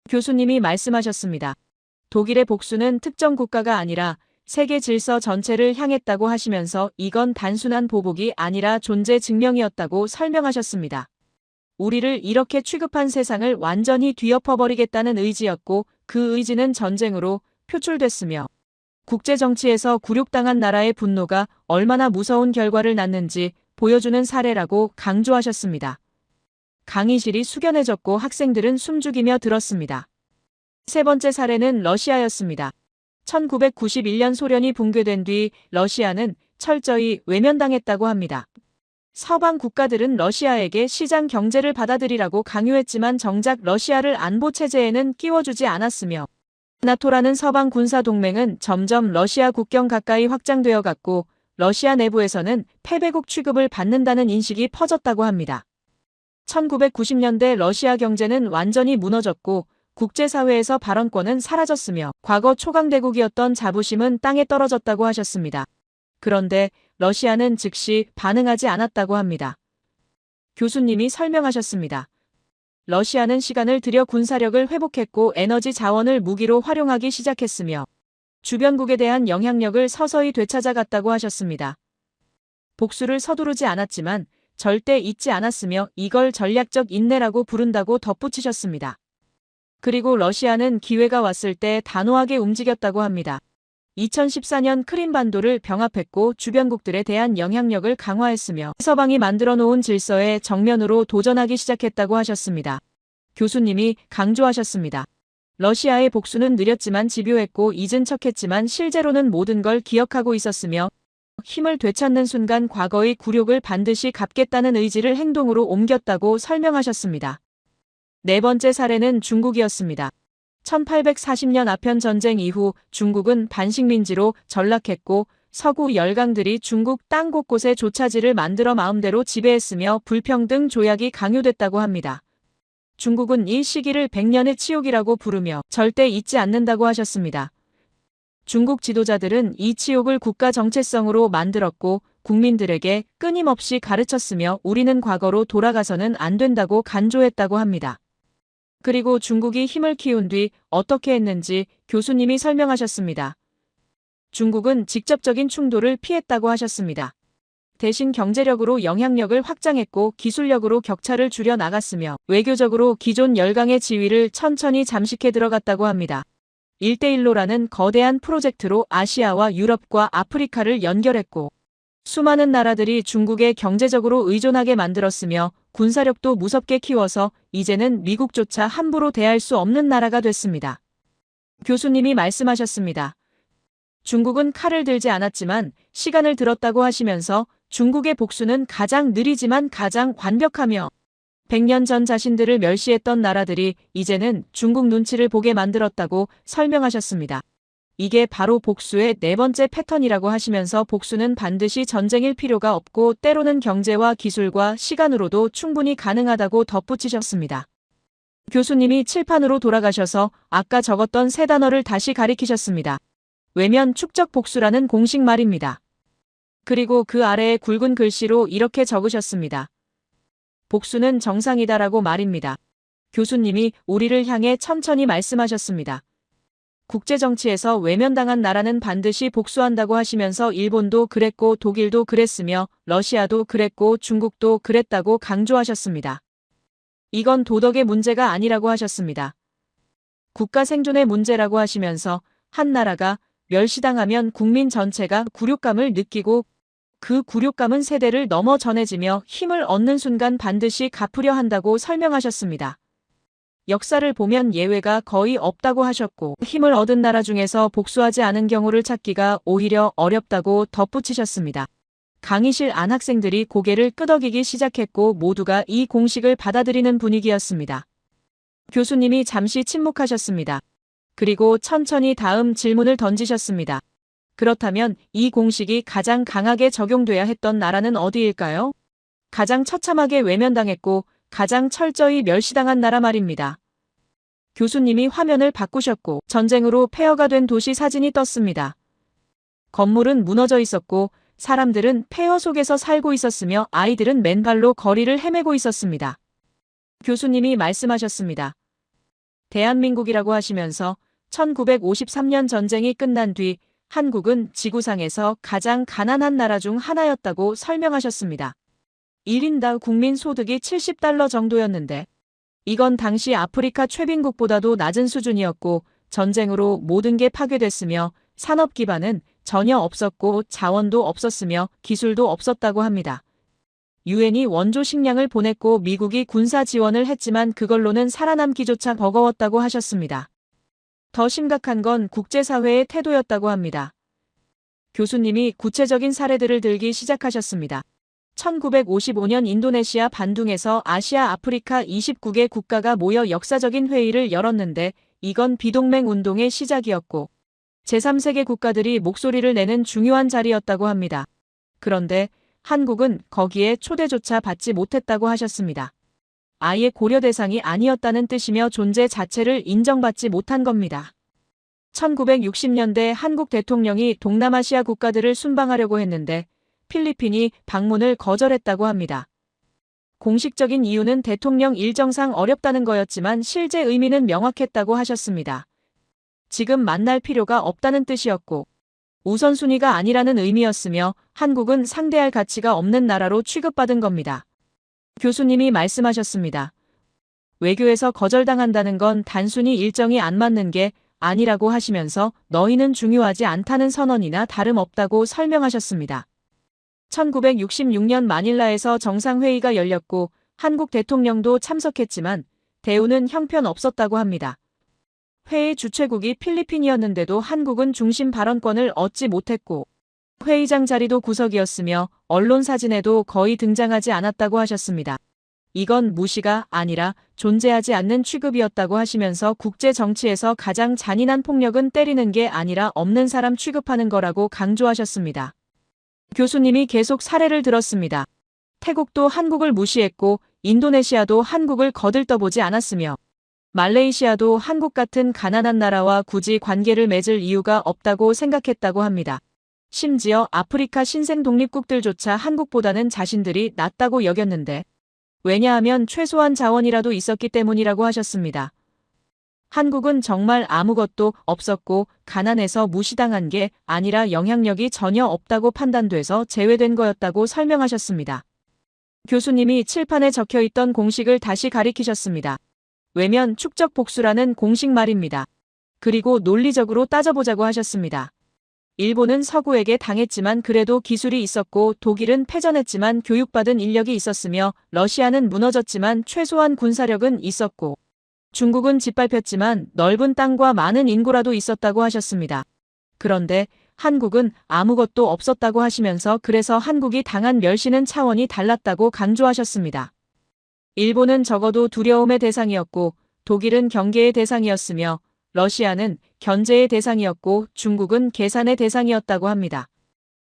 교수님이 말씀하셨습니다. 독일의 복수는 특정 국가가 아니라 세계 질서 전체를 향했다고 하시면서 이건 단순한 보복이 아니라 존재 증명이었다고 설명하셨습니다. 우리를 이렇게 취급한 세상을 완전히 뒤엎어버리겠다는 의지였고 그 의지는 전쟁으로 표출됐으며 국제정치에서 굴욕당한 나라의 분노가 얼마나 무서운 결과를 낳는지 보여주는 사례라고 강조하셨습니다. 강의실이 숙연해졌고 학생들은 숨죽이며 들었습니다. 세 번째 사례는 러시아였습니다. 1991년 소련이 붕괴된 뒤 러시아는 철저히 외면당했다고 합니다. 서방 국가들은 러시아에게 시장 경제를 받아들이라고 강요했지만 정작 러시아를 안보 체제에는 끼워주지 않았으며 나토라는 서방 군사 동맹은 점점 러시아 국경 가까이 확장되어 갔고 러시아 내부에서는 패배국 취급을 받는다는 인식이 퍼졌다고 합니다. 1990년대 러시아 경제는 완전히 무너졌고 국제사회에서 발언권은 사라졌으며 과거 초강대국이었던 자부심은 땅에 떨어졌다고 하셨습니다. 그런데 러시아는 즉시 반응하지 않았다고 합니다. 교수님이 설명하셨습니다. 러시아는 시간을 들여 군사력을 회복했고 에너지 자원을 무기로 활용하기 시작했으며 주변국에 대한 영향력을 서서히 되찾아갔다고 하셨습니다. 복수를 서두르지 않았지만 절대 잊지 않았으며 이걸 전략적 인내라고 부른다고 덧붙이셨습니다. 그리고 러시아는 기회가 왔을 때 단호하게 움직였다고 합니다. 2014년 크림반도를 병합했고 주변국들에 대한 영향력을 강화했으며 서방이 만들어 놓은 질서에 정면으로 도전하기 시작했다고 하셨습니다. 교수님이 강조하셨습니다. 러시아의 복수는 느렸지만 집요했고 잊은 척했지만 실제로는 모든 걸 기억하고 있었으며 힘을 되찾는 순간 과거의 굴욕을 반드시 갚겠다는 의지를 행동으로 옮겼다고 설명하셨습니다. 네 번째 사례는 중국이었습니다. 1840년 아편 전쟁 이후 중국은 반식민지로 전락했고 서구 열강들이 중국 땅 곳곳에 조차지를 만들어 마음대로 지배했으며 불평등 조약이 강요됐다고 합니다. 중국은 이 시기를 100년의 치욕이라고 부르며 절대 잊지 않는다고 하셨습니다. 중국 지도자들은 이 치욕을 국가 정체성으로 만들었고 국민들에게 끊임없이 가르쳤으며 우리는 과거로 돌아가서는 안 된다고 간조했다고 합니다. 그리고 중국이 힘을 키운 뒤 어떻게 했는지 교수님이 설명하셨습니다. 중국은 직접적인 충돌을 피했다고 하셨습니다. 대신 경제력으로 영향력을 확장했고 기술력으로 격차를 줄여 나갔으며 외교적으로 기존 열강의 지위를 천천히 잠식해 들어갔다고 합니다. 1대1로라는 거대한 프로젝트로 아시아와 유럽과 아프리카를 연결했고 수많은 나라들이 중국에 경제적으로 의존하게 만들었으며 군사력도 무섭게 키워서 이제는 미국조차 함부로 대할 수 없는 나라가 됐습니다. 교수님이 말씀하셨습니다. 중국은 칼을 들지 않았지만 시간을 들었다고 하시면서 중국의 복수는 가장 느리지만 가장 완벽하며 100년 전 자신들을 멸시했던 나라들이 이제는 중국 눈치를 보게 만들었다고 설명하셨습니다. 이게 바로 복수의 네 번째 패턴이라고 하시면서 복수는 반드시 전쟁일 필요가 없고 때로는 경제와 기술과 시간으로도 충분히 가능하다고 덧붙이셨습니다. 교수님이 칠판으로 돌아가셔서 아까 적었던 세 단어를 다시 가리키셨습니다. 외면 축적 복수라는 공식 말입니다. 그리고 그 아래에 굵은 글씨로 이렇게 적으셨습니다. 복수는 정상이다라고 말입니다. 교수님이 우리를 향해 천천히 말씀하셨습니다. 국제정치에서 외면당한 나라는 반드시 복수한다고 하시면서 일본도 그랬고 독일도 그랬으며 러시아도 그랬고 중국도 그랬다고 강조하셨습니다. 이건 도덕의 문제가 아니라고 하셨습니다. 국가 생존의 문제라고 하시면서 한 나라가 멸시당하면 국민 전체가 굴욕감을 느끼고 그 굴욕감은 세대를 넘어 전해지며 힘을 얻는 순간 반드시 갚으려 한다고 설명하셨습니다. 역사를 보면 예외가 거의 없다고 하셨고 힘을 얻은 나라 중에서 복수하지 않은 경우를 찾기가 오히려 어렵다고 덧붙이셨습니다. 강의실 안 학생들이 고개를 끄덕이기 시작했고 모두가 이 공식을 받아들이는 분위기였습니다. 교수님이 잠시 침묵하셨습니다. 그리고 천천히 다음 질문을 던지셨습니다. 그렇다면 이 공식이 가장 강하게 적용돼야 했던 나라는 어디일까요? 가장 처참하게 외면당했고 가장 철저히 멸시당한 나라 말입니다. 교수님이 화면을 바꾸셨고 전쟁으로 폐허가 된 도시 사진이 떴습니다. 건물은 무너져 있었고 사람들은 폐허 속에서 살고 있었으며 아이들은 맨발로 거리를 헤매고 있었습니다. 교수님이 말씀하셨습니다. 대한민국이라고 하시면서 1953년 전쟁이 끝난 뒤 한국은 지구상에서 가장 가난한 나라 중 하나였다고 설명하셨습니다. 1인당 국민 소득이 70달러 정도였는데 이건 당시 아프리카 최빈국보다도 낮은 수준이었고 전쟁으로 모든 게 파괴됐으며 산업 기반은 전혀 없었고 자원도 없었으며 기술도 없었다고 합니다. 유엔이 원조 식량을 보냈고 미국이 군사 지원을 했지만 그걸로는 살아남기조차 버거웠다고 하셨습니다. 더 심각한 건 국제사회의 태도였다고 합니다. 교수님이 구체적인 사례들을 들기 시작하셨습니다. 1955년 인도네시아 반둥에서 아시아 아프리카 29개 국가가 모여 역사적인 회의를 열었는데 이건 비동맹 운동의 시작이었고 제3세계 국가들이 목소리를 내는 중요한 자리였다고 합니다. 그런데 한국은 거기에 초대조차 받지 못했다고 하셨습니다. 아예 고려 대상이 아니었다는 뜻이며 존재 자체를 인정받지 못한 겁니다. 1960년대 한국 대통령이 동남아시아 국가들을 순방하려고 했는데 필리핀이 방문을 거절했다고 합니다. 공식적인 이유는 대통령 일정상 어렵다는 거였지만 실제 의미는 명확했다고 하셨습니다. 지금 만날 필요가 없다는 뜻이었고 우선순위가 아니라는 의미였으며 한국은 상대할 가치가 없는 나라로 취급받은 겁니다. 교수님이 말씀하셨습니다. 외교에서 거절당한다는 건 단순히 일정이 안 맞는 게 아니라고 하시면서 너희는 중요하지 않다는 선언이나 다름없다고 설명하셨습니다. 1966년 마닐라에서 정상회의가 열렸고 한국 대통령도 참석했지만 대우는 형편없었다고 합니다. 회의 주최국이 필리핀이었는데도 한국은 중심 발언권을 얻지 못했고 회의장 자리도 구석이었으며 언론 사진에도 거의 등장하지 않았다고 하셨습니다. 이건 무시가 아니라 존재하지 않는 취급이었다고 하시면서 국제 정치에서 가장 잔인한 폭력은 때리는 게 아니라 없는 사람 취급하는 거라고 강조하셨습니다. 교수님이 계속 사례를 들었습니다. 태국도 한국을 무시했고 인도네시아도 한국을 거들떠보지 않았으며 말레이시아도 한국 같은 가난한 나라와 굳이 관계를 맺을 이유가 없다고 생각했다고 합니다. 심지어 아프리카 신생 독립국들조차 한국보다는 자신들이 낫다고 여겼는데 왜냐하면 최소한 자원이라도 있었기 때문이라고 하셨습니다. 한국은 정말 아무것도 없었고 가난해서 무시당한 게 아니라 영향력이 전혀 없다고 판단돼서 제외된 거였다고 설명하셨습니다. 교수님이 칠판에 적혀있던 공식을 다시 가리키셨습니다. 외면 축적 복수라는 공식 말입니다. 그리고 논리적으로 따져보자고 하셨습니다. 일본은 서구에게 당했지만 그래도 기술이 있었고 독일은 패전했지만 교육받은 인력이 있었으며 러시아는 무너졌지만 최소한 군사력은 있었고 중국은 짓밟혔지만 넓은 땅과 많은 인구라도 있었다고 하셨습니다. 그런데 한국은 아무것도 없었다고 하시면서 그래서 한국이 당한 멸시는 차원이 달랐다고 강조하셨습니다. 일본은 적어도 두려움의 대상이었고 독일은 경계의 대상이었으며 러시아는 견제의 대상이었고 중국은 계산의 대상이었다고 합니다.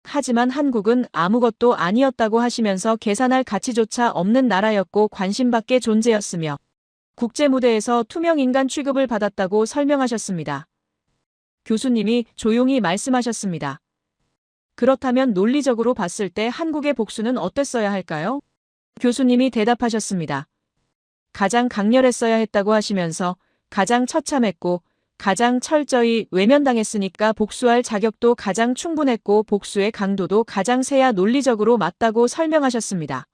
하지만 한국은 아무것도 아니었다고 하시면서 계산할 가치조차 없는 나라였고 관심밖의 존재였으며 국제 무대에서 투명 인간 취급을 받았다고 설명하셨습니다. 교수님이 조용히 말씀하셨습니다. 그렇다면 논리적으로 봤을 때 한국의 복수는 어땠어야 할까요? 교수님이 대답하셨습니다. 가장 강렬했어야 했다고 하시면서 가장 처참했고 가장 철저히 외면당했으니까 복수할 자격도 가장 충분했고 복수의 강도도 가장 세야 논리적으로 맞다고 설명하셨습니다.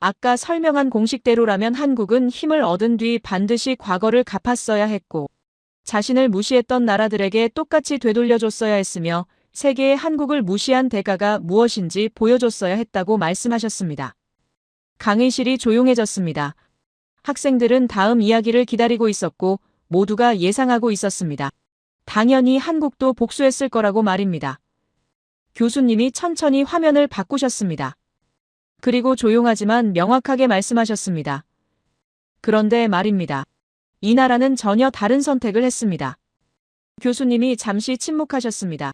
아까 설명한 공식대로라면 한국은 힘을 얻은 뒤 반드시 과거를 갚았어야 했고 자신을 무시했던 나라들에게 똑같이 되돌려줬어야 했으며 세계의 한국을 무시한 대가가 무엇인지 보여줬어야 했다고 말씀하셨습니다. 강의실이 조용해졌습니다. 학생들은 다음 이야기를 기다리고 있었고 모두가 예상하고 있었습니다. 당연히 한국도 복수했을 거라고 말입니다. 교수님이 천천히 화면을 바꾸셨습니다. 그리고 조용하지만 명확하게 말씀하셨습니다. 그런데 말입니다. 이 나라는 전혀 다른 선택을 했습니다. 교수님이 잠시 침묵하셨습니다.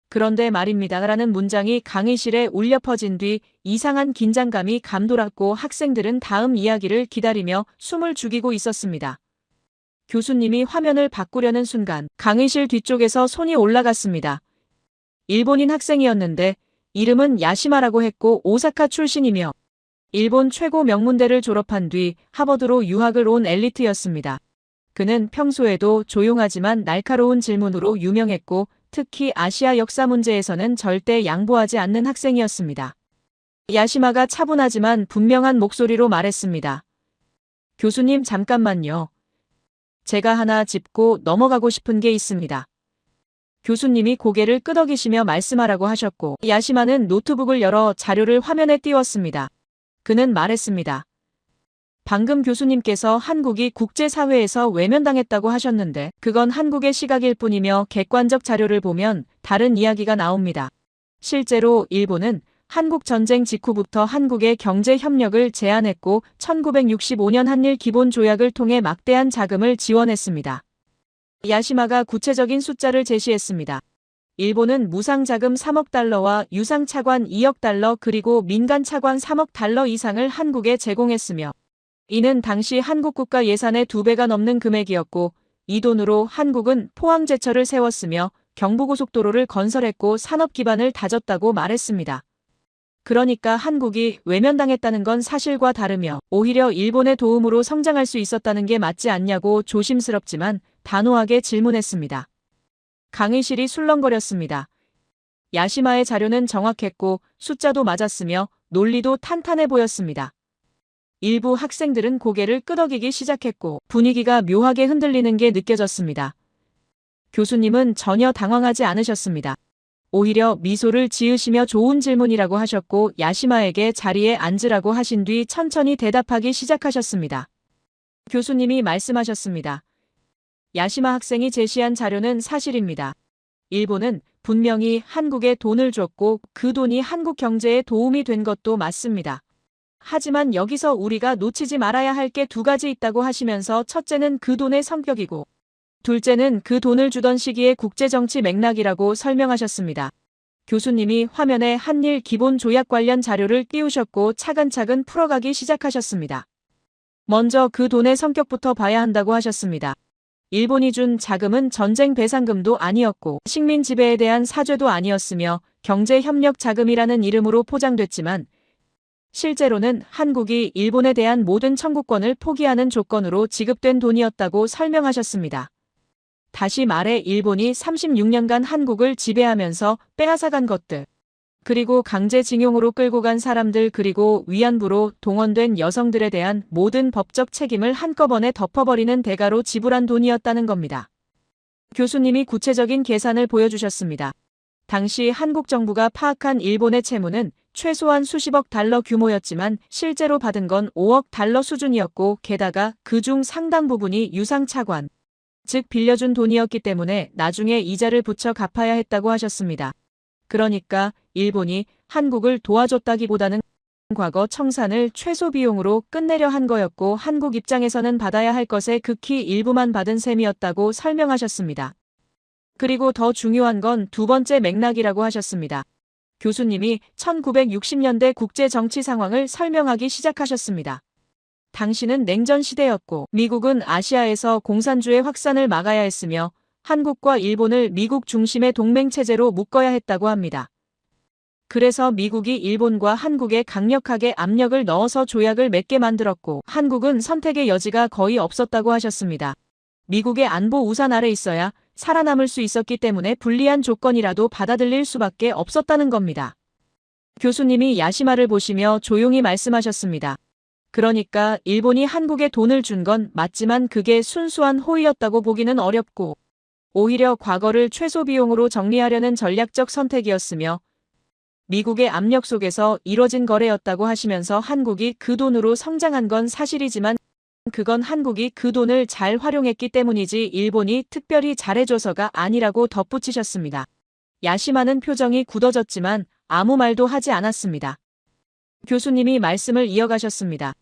그런데 말입니다. 라는 문장이 강의실에 울려 퍼진 뒤 이상한 긴장감이 감돌았고 학생들은 다음 이야기를 기다리며 숨을 죽이고 있었습니다. 교수님이 화면을 바꾸려는 순간 강의실 뒤쪽에서 손이 올라갔습니다. 일본인 학생이었는데 이름은 야시마라고 했고 오사카 출신이며 일본 최고 명문대를 졸업한 뒤 하버드로 유학을 온 엘리트였습니다. 그는 평소에도 조용하지만 날카로운 질문으로 유명했고 특히 아시아 역사 문제에서는 절대 양보하지 않는 학생이었습니다. 야시마가 차분하지만 분명한 목소리로 말했습니다. 교수님 잠깐만요. 제가 하나 짚고 넘어가고 싶은 게 있습니다. 교수님이 고개를 끄덕이시며 말씀하라고 하셨고 야시마는 노트북을 열어 자료를 화면에 띄웠습니다. 그는 말했습니다. 방금 교수님께서 한국이 국제사회에서 외면당했다고 하셨는데 그건 한국의 시각일 뿐이며 객관적 자료를 보면 다른 이야기가 나옵니다. 실제로 일본은 한국 전쟁 직후부터 한국의 경제 협력을 제안했고 1965년 한일 기본 조약을 통해 막대한 자금을 지원했습니다. 야시마가 구체적인 숫자를 제시했습니다. 일본은 무상 자금 3억 달러와 유상 차관 2억 달러 그리고 민간 차관 3억 달러 이상을 한국에 제공했으며 이는 당시 한국 국가 예산의 2배가 넘는 금액이었고 이 돈으로 한국은 포항제철을 세웠으며 경부고속도로를 건설했고 산업 기반을 다졌다고 말했습니다. 그러니까 한국이 외면당했다는 건 사실과 다르며 오히려 일본의 도움으로 성장할 수 있었다는 게 맞지 않냐고 조심스럽지만 단호하게 질문했습니다. 강의실이 술렁거렸습니다. 야시마의 자료는 정확했고 숫자도 맞았으며 논리도 탄탄해 보였습니다. 일부 학생들은 고개를 끄덕이기 시작했고 분위기가 묘하게 흔들리는 게 느껴졌습니다. 교수님은 전혀 당황하지 않으셨습니다. 오히려 미소를 지으시며 좋은 질문이라고 하셨고 야시마에게 자리에 앉으라고 하신 뒤 천천히 대답하기 시작하셨습니다. 교수님이 말씀하셨습니다. 야시마 학생이 제시한 자료는 사실입니다. 일본은 분명히 한국에 돈을 줬고 그 돈이 한국 경제에 도움이 된 것도 맞습니다. 하지만 여기서 우리가 놓치지 말아야 할 게 2가지 있다고 하시면서 첫째는 그 돈의 성격이고 둘째는 그 돈을 주던 시기의 국제정치 맥락이라고 설명하셨습니다. 교수님이 화면에 한일 기본 조약 관련 자료를 띄우셨고 차근차근 풀어가기 시작하셨습니다. 먼저 그 돈의 성격부터 봐야 한다고 하셨습니다. 일본이 준 자금은 전쟁 배상금도 아니었고 식민 지배에 대한 사죄도 아니었으며 경제협력 자금이라는 이름으로 포장됐지만 실제로는 한국이 일본에 대한 모든 청구권을 포기하는 조건으로 지급된 돈이었다고 설명하셨습니다. 다시 말해 일본이 36년간 한국을 지배하면서 빼앗아간 것들, 그리고 강제징용으로 끌고 간 사람들 그리고 위안부로 동원된 여성들에 대한 모든 법적 책임을 한꺼번에 덮어버리는 대가로 지불한 돈이었다는 겁니다. 교수님이 구체적인 계산을 보여주셨습니다. 당시 한국 정부가 파악한 일본의 채무는 최소한 수십억 달러 규모였지만 실제로 받은 건 5억 달러 수준이었고 게다가 그중 상당 부분이 유상차관, 즉 빌려준 돈이었기 때문에 나중에 이자를 붙여 갚아야 했다고 하셨습니다. 그러니까 일본이 한국을 도와줬다기보다는 과거 청산을 최소 비용으로 끝내려 한 거였고 한국 입장에서는 받아야 할 것의 극히 일부만 받은 셈이었다고 설명하셨습니다. 그리고 더 중요한 건 두 번째 맥락이라고 하셨습니다. 교수님이 1960년대 국제 정치 상황을 설명하기 시작하셨습니다. 당시는 냉전 시대였고 미국은 아시아에서 공산주의 확산을 막아야 했으며 한국과 일본을 미국 중심의 동맹 체제로 묶어야 했다고 합니다. 그래서 미국이 일본과 한국에 강력하게 압력을 넣어서 조약을 맺게 만들었고 한국은 선택의 여지가 거의 없었다고 하셨습니다. 미국의 안보 우산 아래 있어야 살아남을 수 있었기 때문에 불리한 조건이라도 받아들일 수밖에 없었다는 겁니다. 교수님이 야시마를 보시며 조용히 말씀하셨습니다. 그러니까 일본이 한국에 돈을 준 건 맞지만 그게 순수한 호의였다고 보기는 어렵고 오히려 과거를 최소 비용으로 정리하려는 전략적 선택이었으며 미국의 압력 속에서 이뤄진 거래였다고 하시면서 한국이 그 돈으로 성장한 건 사실이지만 그건 한국이 그 돈을 잘 활용했기 때문이지 일본이 특별히 잘해줘서가 아니라고 덧붙이셨습니다. 야시마는 표정이 굳어졌지만 아무 말도 하지 않았습니다. 교수님이 말씀을 이어가셨습니다.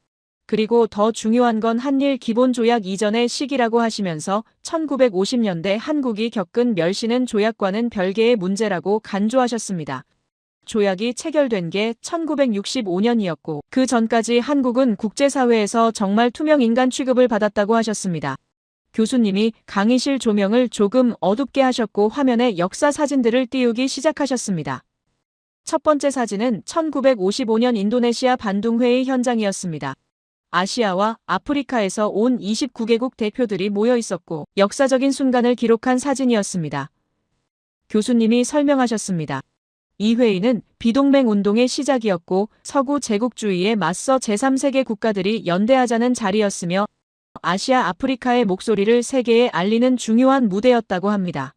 그리고 더 중요한 건 한일 기본조약 이전의 시기라고 하시면서 1950년대 한국이 겪은 멸시는 조약과는 별개의 문제라고 간주하셨습니다. 조약이 체결된 게 1965년이었고 그 전까지 한국은 국제사회에서 정말 투명 인간 취급을 받았다고 하셨습니다. 교수님이 강의실 조명을 조금 어둡게 하셨고 화면에 역사 사진들을 띄우기 시작하셨습니다. 첫 번째 사진은 1955년 인도네시아 반둥회의 현장이었습니다. 아시아와 아프리카에서 온 29개국 대표들이 모여 있었고 역사적인 순간을 기록한 사진이었습니다. 교수님이 설명하셨습니다. 이 회의는 비동맹 운동의 시작이었고 서구 제국주의에 맞서 제3세계 국가들이 연대하자는 자리였으며 아시아 아프리카의 목소리를 세계에 알리는 중요한 무대였다고 합니다.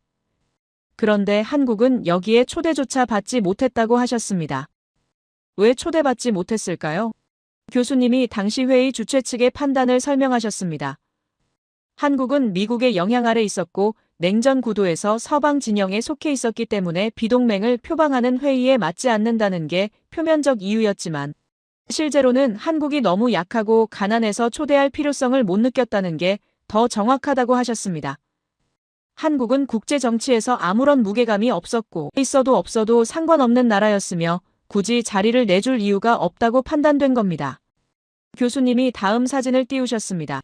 그런데 한국은 여기에 초대조차 받지 못했다고 하셨습니다. 왜 초대받지 못했을까요? 교수님이 당시 회의 주최 측의 판단을 설명하셨습니다. 한국은 미국의 영향 아래 있었고 냉전 구도에서 서방 진영에 속해 있었기 때문에 비동맹을 표방하는 회의에 맞지 않는다는 게 표면적 이유였지만 실제로는 한국이 너무 약하고 가난해서 초대할 필요성을 못 느꼈다는 게 더 정확하다고 하셨습니다. 한국은 국제 정치에서 아무런 무게감이 없었고 있어도 없어도 상관없는 나라였으며 굳이 자리를 내줄 이유가 없다고 판단된 겁니다. 교수님이 다음 사진을 띄우셨습니다.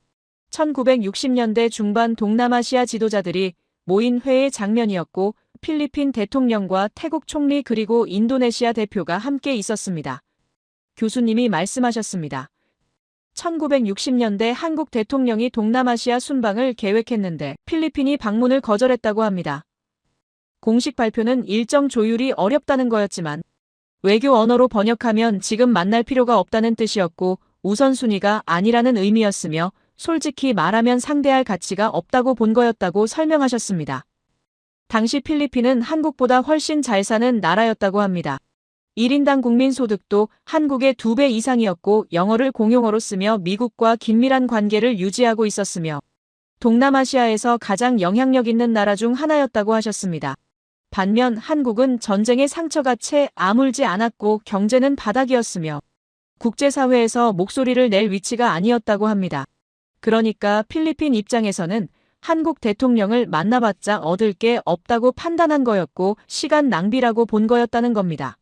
1960년대 중반 동남아시아 지도자들이 모인 회의 장면이었고 필리핀 대통령과 태국 총리 그리고 인도네시아 대표가 함께 있었습니다. 교수님이 말씀하셨습니다. 1960년대 한국 대통령이 동남아시아 순방을 계획했는데 필리핀이 방문을 거절했다고 합니다. 공식 발표는 일정 조율이 어렵다는 거였지만 외교 언어로 번역하면 지금 만날 필요가 없다는 뜻이었고 우선순위가 아니라는 의미였으며 솔직히 말하면 상대할 가치가 없다고 본 거였다고 설명하셨습니다. 당시 필리핀은 한국보다 훨씬 잘 사는 나라였다고 합니다. 1인당 국민소득도 한국의 2배 이상이었고 영어를 공용어로 쓰며 미국과 긴밀한 관계를 유지하고 있었으며 동남아시아에서 가장 영향력 있는 나라 중 하나였다고 하셨습니다. 반면 한국은 전쟁의 상처가 채 아물지 않았고 경제는 바닥이었으며 국제사회에서 목소리를 낼 위치가 아니었다고 합니다. 그러니까 필리핀 입장에서는 한국 대통령을 만나봤자 얻을 게 없다고 판단한 거였고 시간 낭비라고 본 거였다는 겁니다.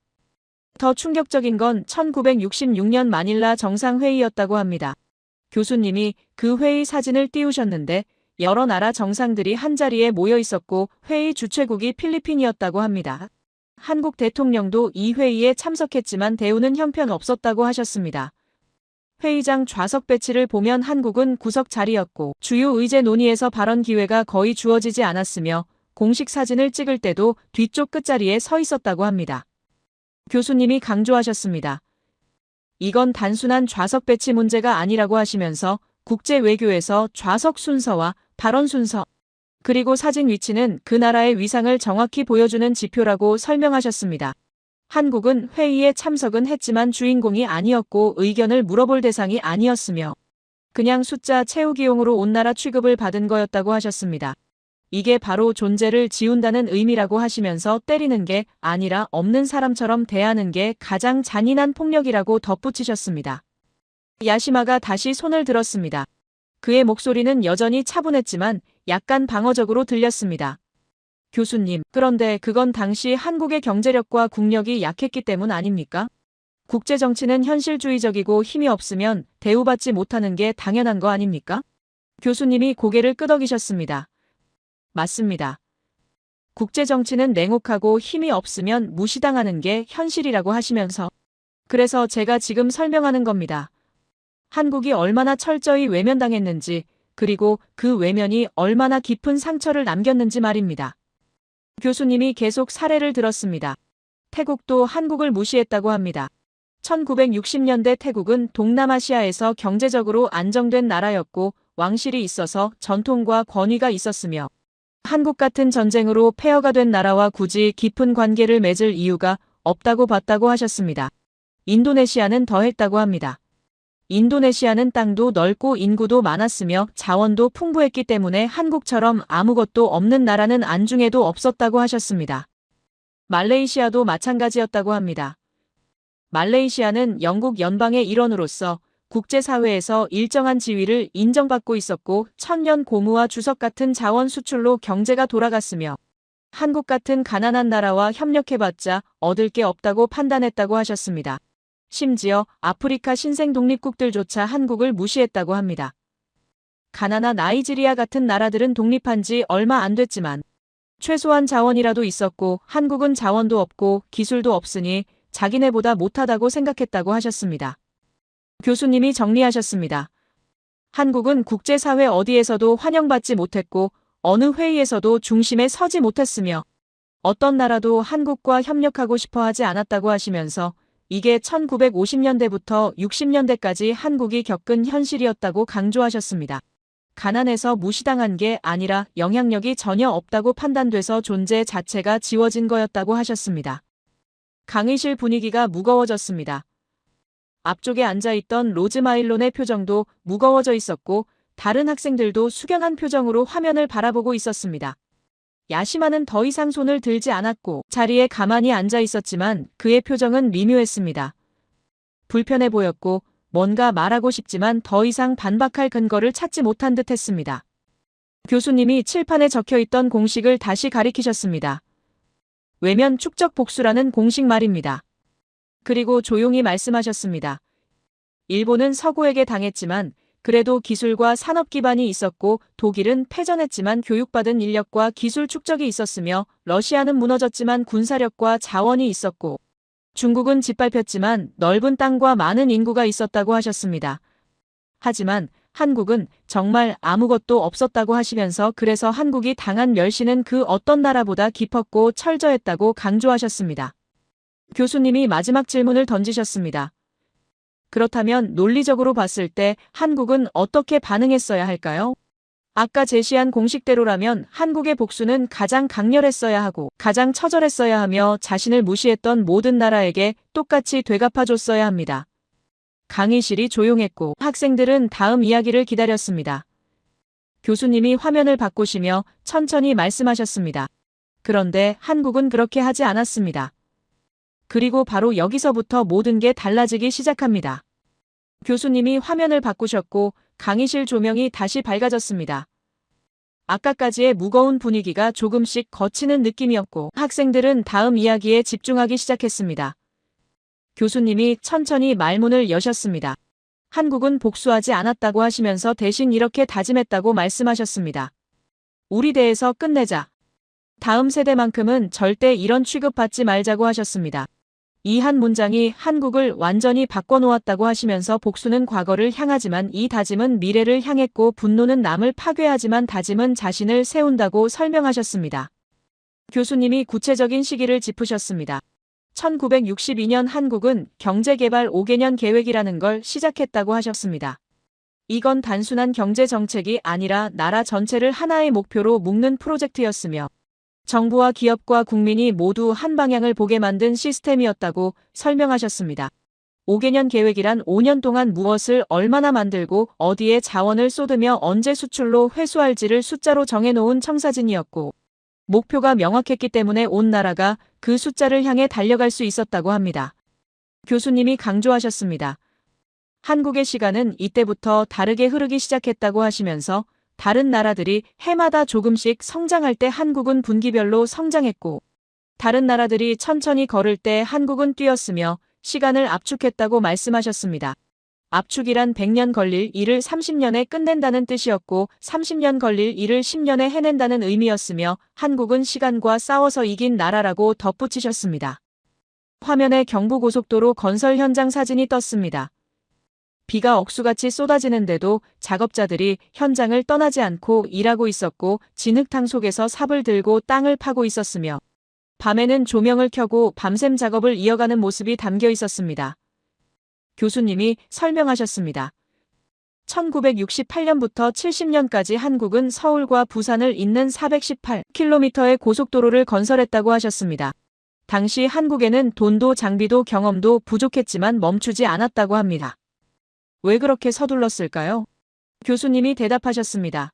더 충격적인 건 1966년 마닐라 정상회의였다고 합니다. 교수님이 그 회의 사진을 띄우셨는데 여러 나라 정상들이 한자리에 모여 있었고 회의 주최국이 필리핀이었다고 합니다. 한국 대통령도 이 회의에 참석했지만 대우는 형편없었다고 하셨습니다. 회의장 좌석 배치를 보면 한국은 구석 자리였고 주요 의제 논의에서 발언 기회가 거의 주어지지 않았으며 공식 사진을 찍을 때도 뒤쪽 끝자리에 서 있었다고 합니다. 교수님이 강조하셨습니다. 이건 단순한 좌석 배치 문제가 아니라고 하시면서 국제 외교에서 좌석 순서와 발언 순서, 그리고 사진 위치는 그 나라의 위상을 정확히 보여주는 지표라고 설명하셨습니다. 한국은 회의에 참석은 했지만 주인공이 아니었고 의견을 물어볼 대상이 아니었으며 그냥 숫자 채우기용으로 온 나라 취급을 받은 거였다고 하셨습니다. 이게 바로 존재를 지운다는 의미라고 하시면서 때리는 게 아니라 없는 사람처럼 대하는 게 가장 잔인한 폭력이라고 덧붙이셨습니다. 야시마가 다시 손을 들었습니다. 그의 목소리는 여전히 차분했지만 약간 방어적으로 들렸습니다. 교수님, 그런데 그건 당시 한국의 경제력과 국력이 약했기 때문 아닙니까? 국제정치는 현실주의적이고 힘이 없으면 대우받지 못하는 게 당연한 거 아닙니까? 교수님이 고개를 끄덕이셨습니다. 맞습니다. 국제정치는 냉혹하고 힘이 없으면 무시당하는 게 현실이라고 하시면서 그래서 제가 지금 설명하는 겁니다. 한국이 얼마나 철저히 외면당했는지 그리고 그 외면이 얼마나 깊은 상처를 남겼는지 말입니다. 교수님이 계속 사례를 들었습니다. 태국도 한국을 무시했다고 합니다. 1960년대 태국은 동남아시아에서 경제적으로 안정된 나라였고 왕실이 있어서 전통과 권위가 있었으며 한국 같은 전쟁으로 폐허가 된 나라와 굳이 깊은 관계를 맺을 이유가 없다고 봤다고 하셨습니다. 인도네시아는 더했다고 합니다. 인도네시아는 땅도 넓고 인구도 많았으며 자원도 풍부했기 때문에 한국처럼 아무것도 없는 나라는 안중에도 없었다고 하셨습니다. 말레이시아도 마찬가지였다고 합니다. 말레이시아는 영국 연방의 일원으로서 국제사회에서 일정한 지위를 인정받고 있었고 천년 고무와 주석 같은 자원 수출로 경제가 돌아갔으며 한국 같은 가난한 나라와 협력해봤자 얻을 게 없다고 판단했다고 하셨습니다. 심지어 아프리카 신생 독립국들조차 한국을 무시했다고 합니다. 가나나 나이지리아 같은 나라들은 독립한 지 얼마 안 됐지만 최소한 자원이라도 있었고 한국은 자원도 없고 기술도 없으니 자기네보다 못하다고 생각했다고 하셨습니다. 교수님이 정리하셨습니다. 한국은 국제사회 어디에서도 환영받지 못했고 어느 회의에서도 중심에 서지 못했으며 어떤 나라도 한국과 협력하고 싶어 하지 않았다고 하시면서 이게 1950년대부터 60년대까지 한국이 겪은 현실이었다고 강조하셨습니다. 가난해서 무시당한 게 아니라 영향력이 전혀 없다고 판단돼서 존재 자체가 지워진 거였다고 하셨습니다. 강의실 분위기가 무거워졌습니다. 앞쪽에 앉아있던 로즈마일론의 표정도 무거워져 있었고 다른 학생들도 숙연한 표정으로 화면을 바라보고 있었습니다. 야시마는 더 이상 손을 들지 않았고 자리에 가만히 앉아 있었지만 그의 표정은 미묘했습니다. 불편해 보였고 뭔가 말하고 싶지만 더 이상 반박할 근거를 찾지 못한 듯 했습니다. 교수님이 칠판에 적혀있던 공식을 다시 가리키셨습니다. 외면 축적 복수라는 공식 말입니다. 그리고 조용히 말씀하셨습니다. 일본은 서구에게 당했지만 그래도 기술과 산업 기반이 있었고 독일은 패전했지만 교육받은 인력과 기술 축적이 있었으며 러시아는 무너졌지만 군사력과 자원이 있었고 중국은 짓밟혔지만 넓은 땅과 많은 인구가 있었다고 하셨습니다. 하지만 한국은 정말 아무것도 없었다고 하시면서 그래서 한국이 당한 멸시는 그 어떤 나라보다 깊었고 철저했다고 강조하셨습니다. 교수님이 마지막 질문을 던지셨습니다. 그렇다면 논리적으로 봤을 때 한국은 어떻게 반응했어야 할까요? 아까 제시한 공식대로라면 한국의 복수는 가장 강렬했어야 하고 가장 처절했어야 하며 자신을 무시했던 모든 나라에게 똑같이 되갚아줬어야 합니다. 강의실이 조용했고 학생들은 다음 이야기를 기다렸습니다. 교수님이 화면을 바꾸시며 천천히 말씀하셨습니다. 그런데 한국은 그렇게 하지 않았습니다. 그리고 바로 여기서부터 모든 게 달라지기 시작합니다. 교수님이 화면을 바꾸셨고 강의실 조명이 다시 밝아졌습니다. 아까까지의 무거운 분위기가 조금씩 거치는 느낌이었고 학생들은 다음 이야기에 집중하기 시작했습니다. 교수님이 천천히 말문을 여셨습니다. 한국은 복수하지 않았다고 하시면서 대신 이렇게 다짐했다고 말씀하셨습니다. 우리 대에서 끝내자. 다음 세대만큼은 절대 이런 취급받지 말자고 하셨습니다. 이 한 문장이 한국을 완전히 바꿔놓았다고 하시면서 복수는 과거를 향하지만 이 다짐은 미래를 향했고 분노는 남을 파괴하지만 다짐은 자신을 세운다고 설명하셨습니다. 교수님이 구체적인 시기를 짚으셨습니다. 1962년 한국은 경제개발 5개년 계획이라는 걸 시작했다고 하셨습니다. 이건 단순한 경제 정책이 아니라 나라 전체를 하나의 목표로 묶는 프로젝트였으며 정부와 기업과 국민이 모두 한 방향을 보게 만든 시스템이었다고 설명하셨습니다. 5개년 계획이란 5년 동안 무엇을 얼마나 만들고 어디에 자원을 쏟으며 언제 수출로 회수할지를 숫자로 정해놓은 청사진이었고 목표가 명확했기 때문에 온 나라가 그 숫자를 향해 달려갈 수 있었다고 합니다. 교수님이 강조하셨습니다. 한국의 시간은 이때부터 다르게 흐르기 시작했다고 하시면서 다른 나라들이 해마다 조금씩 성장할 때 한국은 분기별로 성장했고 다른 나라들이 천천히 걸을 때 한국은 뛰었으며 시간을 압축했다고 말씀하셨습니다. 압축이란 100년 걸릴 일을 30년에 끝낸다는 뜻이었고 30년 걸릴 일을 10년에 해낸다는 의미였으며 한국은 시간과 싸워서 이긴 나라라고 덧붙이셨습니다. 화면에 경부고속도로 건설 현장 사진이 떴습니다. 비가 억수같이 쏟아지는데도 작업자들이 현장을 떠나지 않고 일하고 있었고 진흙탕 속에서 삽을 들고 땅을 파고 있었으며 밤에는 조명을 켜고 밤샘 작업을 이어가는 모습이 담겨 있었습니다. 교수님이 설명하셨습니다. 1968년부터 70년까지 한국은 서울과 부산을 잇는 418km의 고속도로를 건설했다고 하셨습니다. 당시 한국에는 돈도 장비도 경험도 부족했지만 멈추지 않았다고 합니다. 왜 그렇게 서둘렀을까요? 교수님이 대답하셨습니다.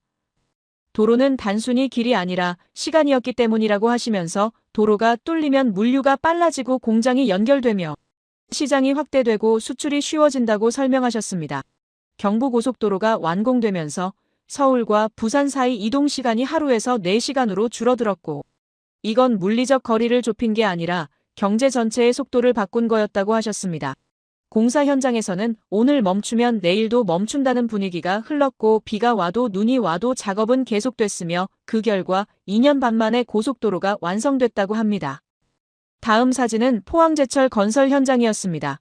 도로는 단순히 길이 아니라 시간이었기 때문이라고 하시면서 도로가 뚫리면 물류가 빨라지고 공장이 연결되며 시장이 확대되고 수출이 쉬워진다고 설명하셨습니다. 경부고속도로가 완공되면서 서울과 부산 사이 이동 시간이 하루에서 4시간으로 줄어들었고 이건 물리적 거리를 좁힌 게 아니라 경제 전체의 속도를 바꾼 거였다고 하셨습니다. 공사 현장에서는 오늘 멈추면 내일도 멈춘다는 분위기가 흘렀고 비가 와도 눈이 와도 작업은 계속됐으며 그 결과 2년 반 만에 고속도로가 완성됐다고 합니다. 다음 사진은 포항제철 건설 현장이었습니다.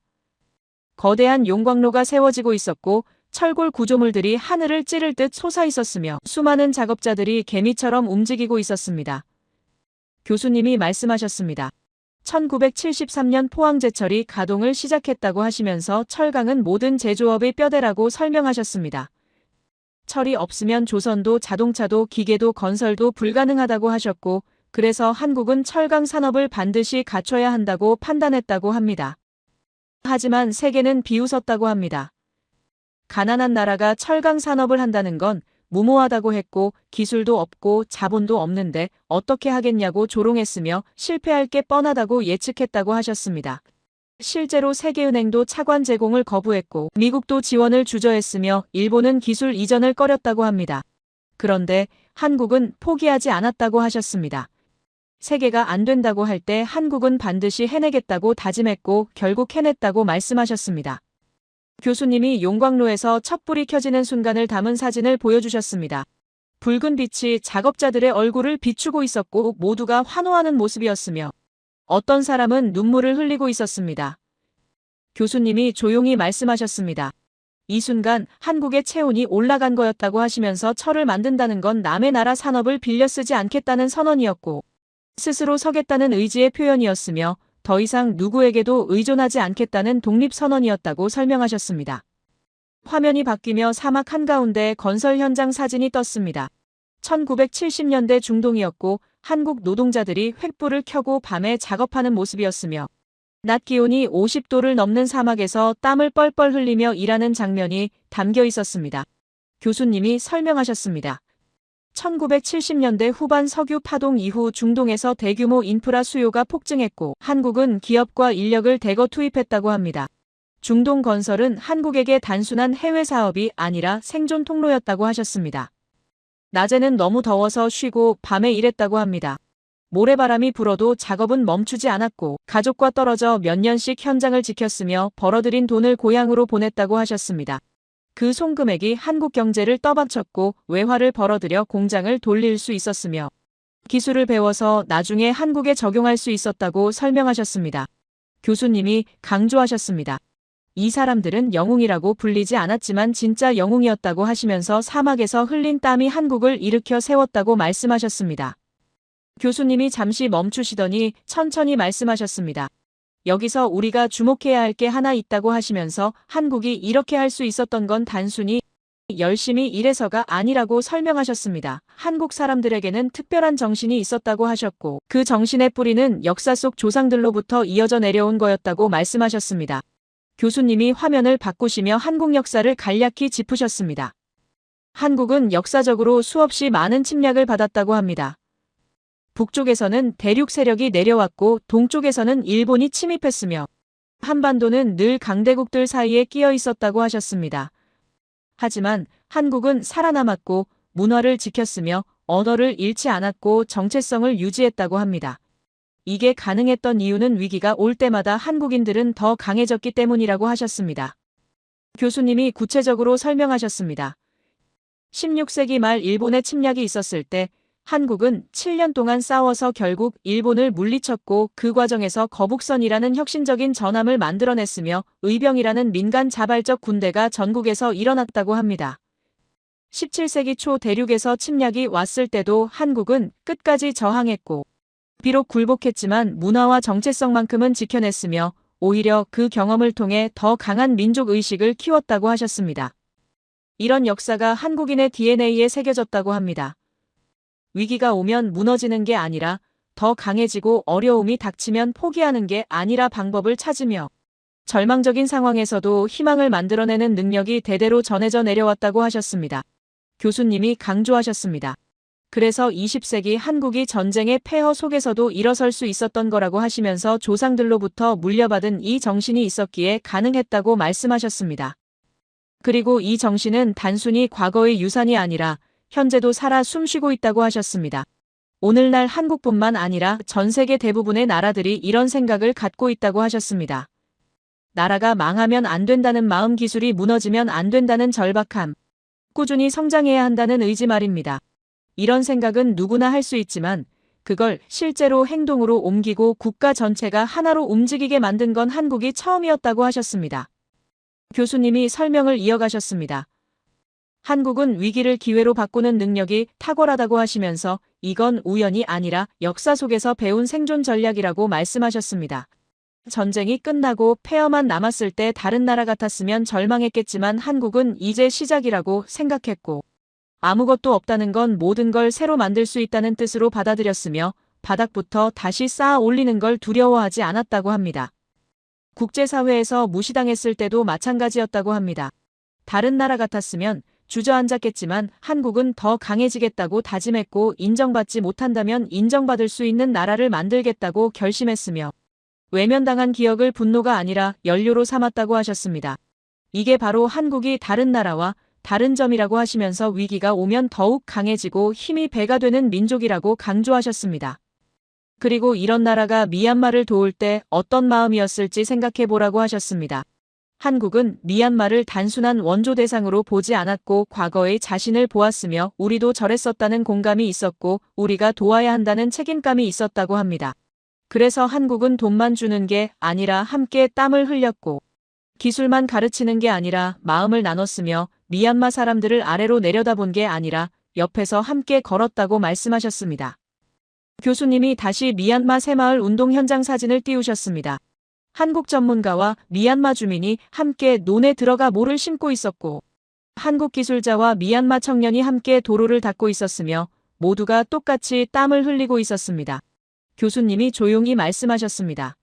거대한 용광로가 세워지고 있었고 철골 구조물들이 하늘을 찌를 듯 솟아 있었으며 수많은 작업자들이 개미처럼 움직이고 있었습니다. 교수님이 말씀하셨습니다. 1973년 포항제철이 가동을 시작했다고 하시면서 철강은 모든 제조업의 뼈대라고 설명하셨습니다. 철이 없으면 조선도 자동차도 기계도 건설도 불가능하다고 하셨고 그래서 한국은 철강 산업을 반드시 갖춰야 한다고 판단했다고 합니다. 하지만 세계는 비웃었다고 합니다. 가난한 나라가 철강 산업을 한다는 건 무모하다고 했고 기술도 없고 자본도 없는데 어떻게 하겠냐고 조롱했으며 실패할 게 뻔하다고 예측했다고 하셨습니다. 실제로 세계은행도 차관 제공을 거부했고 미국도 지원을 주저했으며 일본은 기술 이전을 꺼렸다고 합니다. 그런데 한국은 포기하지 않았다고 하셨습니다. 세계가 안 된다고 할 때 한국은 반드시 해내겠다고 다짐했고 결국 해냈다고 말씀하셨습니다. 교수님이 용광로에서 촛불이 켜지는 순간을 담은 사진을 보여주셨습니다. 붉은 빛이 작업자들의 얼굴을 비추고 있었고 모두가 환호하는 모습이었으며 어떤 사람은 눈물을 흘리고 있었습니다. 교수님이 조용히 말씀하셨습니다. 이 순간 한국의 체온이 올라간 거였다고 하시면서 철을 만든다는 건 남의 나라 산업을 빌려 쓰지 않겠다는 선언이었고 스스로 서겠다는 의지의 표현이었으며 더 이상 누구에게도 의존하지 않겠다는 독립선언이었다고 설명하셨습니다. 화면이 바뀌며 사막 한가운데 건설 현장 사진이 떴습니다. 1970년대 중동이었고 한국 노동자들이 횃불을 켜고 밤에 작업하는 모습이었으며 낮 기온이 50도를 넘는 사막에서 땀을 뻘뻘 흘리며 일하는 장면이 담겨 있었습니다. 교수님이 설명하셨습니다. 1970년대 후반 석유 파동 이후 중동에서 대규모 인프라 수요가 폭증했고 한국은 기업과 인력을 대거 투입했다고 합니다. 중동 건설은 한국에게 단순한 해외 사업이 아니라 생존 통로였다고 하셨습니다. 낮에는 너무 더워서 쉬고 밤에 일했다고 합니다. 모래바람이 불어도 작업은 멈추지 않았고 가족과 떨어져 몇 년씩 현장을 지켰으며 벌어들인 돈을 고향으로 보냈다고 하셨습니다. 그 송금액이 한국 경제를 떠받쳤고 외화를 벌어들여 공장을 돌릴 수 있었으며 기술을 배워서 나중에 한국에 적용할 수 있었다고 설명하셨습니다. 교수님이 강조하셨습니다. 이 사람들은 영웅이라고 불리지 않았지만 진짜 영웅이었다고 하시면서 사막에서 흘린 땀이 한국을 일으켜 세웠다고 말씀하셨습니다. 교수님이 잠시 멈추시더니 천천히 말씀하셨습니다. 여기서 우리가 주목해야 할 게 하나 있다고 하시면서 한국이 이렇게 할 수 있었던 건 단순히 열심히 일해서가 아니라고 설명하셨습니다. 한국 사람들에게는 특별한 정신이 있었다고 하셨고 그 정신의 뿌리는 역사 속 조상들로부터 이어져 내려온 거였다고 말씀하셨습니다. 교수님이 화면을 바꾸시며 한국 역사를 간략히 짚으셨습니다. 한국은 역사적으로 수없이 많은 침략을 받았다고 합니다. 북쪽에서는 대륙 세력이 내려왔고 동쪽에서는 일본이 침입했으며 한반도는 늘 강대국들 사이에 끼어 있었다고 하셨습니다. 하지만 한국은 살아남았고 문화를 지켰으며 언어를 잃지 않았고 정체성을 유지했다고 합니다. 이게 가능했던 이유는 위기가 올 때마다 한국인들은 더 강해졌기 때문이라고 하셨습니다. 교수님이 구체적으로 설명하셨습니다. 16세기 말 일본의 침략이 있었을 때 한국은 7년 동안 싸워서 결국 일본을 물리쳤고 그 과정에서 거북선이라는 혁신적인 전함을 만들어냈으며 의병이라는 민간 자발적 군대가 전국에서 일어났다고 합니다. 17세기 초 대륙에서 침략이 왔을 때도 한국은 끝까지 저항했고 비록 굴복했지만 문화와 정체성만큼은 지켜냈으며 오히려 그 경험을 통해 더 강한 민족 의식을 키웠다고 하셨습니다. 이런 역사가 한국인의 DNA에 새겨졌다고 합니다. 위기가 오면 무너지는 게 아니라 더 강해지고 어려움이 닥치면 포기하는 게 아니라 방법을 찾으며 절망적인 상황에서도 희망을 만들어내는 능력이 대대로 전해져 내려왔다고 하셨습니다. 교수님이 강조하셨습니다. 그래서 20세기 한국이 전쟁의 폐허 속에서도 일어설 수 있었던 거라고 하시면서 조상들로부터 물려받은 이 정신이 있었기에 가능했다고 말씀하셨습니다. 그리고 이 정신은 단순히 과거의 유산이 아니라 현재도 살아 숨쉬고 있다고 하셨습니다. 오늘날 한국뿐만 아니라 전 세계 대부분의 나라들이 이런 생각을 갖고 있다고 하셨습니다. 나라가 망하면 안 된다는 마음, 기술이 무너지면 안 된다는 절박함, 꾸준히 성장해야 한다는 의지 말입니다. 이런 생각은 누구나 할 수 있지만 그걸 실제로 행동으로 옮기고 국가 전체가 하나로 움직이게 만든 건 한국이 처음이었다고 하셨습니다. 교수님이 설명을 이어가셨습니다. 한국은 위기를 기회로 바꾸는 능력이 탁월하다고 하시면서 이건 우연이 아니라 역사 속에서 배운 생존 전략이라고 말씀하셨습니다. 전쟁이 끝나고 폐허만 남았을 때 다른 나라 같았으면 절망했겠지만 한국은 이제 시작이라고 생각했고 아무것도 없다는 건 모든 걸 새로 만들 수 있다는 뜻으로 받아들였으며 바닥부터 다시 쌓아 올리는 걸 두려워하지 않았다고 합니다. 국제사회에서 무시당했을 때도 마찬가지였다고 합니다. 다른 나라 같았으면 주저앉았겠지만 한국은 더 강해지겠다고 다짐했고 인정받지 못한다면 인정받을 수 있는 나라를 만들겠다고 결심했으며 외면당한 기억을 분노가 아니라 연료로 삼았다고 하셨습니다. 이게 바로 한국이 다른 나라와 다른 점이라고 하시면서 위기가 오면 더욱 강해지고 힘이 배가 되는 민족이라고 강조하셨습니다. 그리고 이런 나라가 미얀마를 도울 때 어떤 마음이었을지 생각해보라고 하셨습니다. 한국은 미얀마를 단순한 원조 대상으로 보지 않았고 과거의 자신을 보았으며 우리도 저랬었다는 공감이 있었고 우리가 도와야 한다는 책임감이 있었다고 합니다. 그래서 한국은 돈만 주는 게 아니라 함께 땀을 흘렸고 기술만 가르치는 게 아니라 마음을 나눴으며 미얀마 사람들을 아래로 내려다본 게 아니라 옆에서 함께 걸었다고 말씀하셨습니다. 교수님이 다시 미얀마 새마을 운동 현장 사진을 띄우셨습니다. 한국 전문가와 미얀마 주민이 함께 논에 들어가 모를 심고 있었고 한국 기술자와 미얀마 청년이 함께 도로를 닦고 있었으며 모두가 똑같이 땀을 흘리고 있었습니다. 교수님이 조용히 말씀하셨습니다.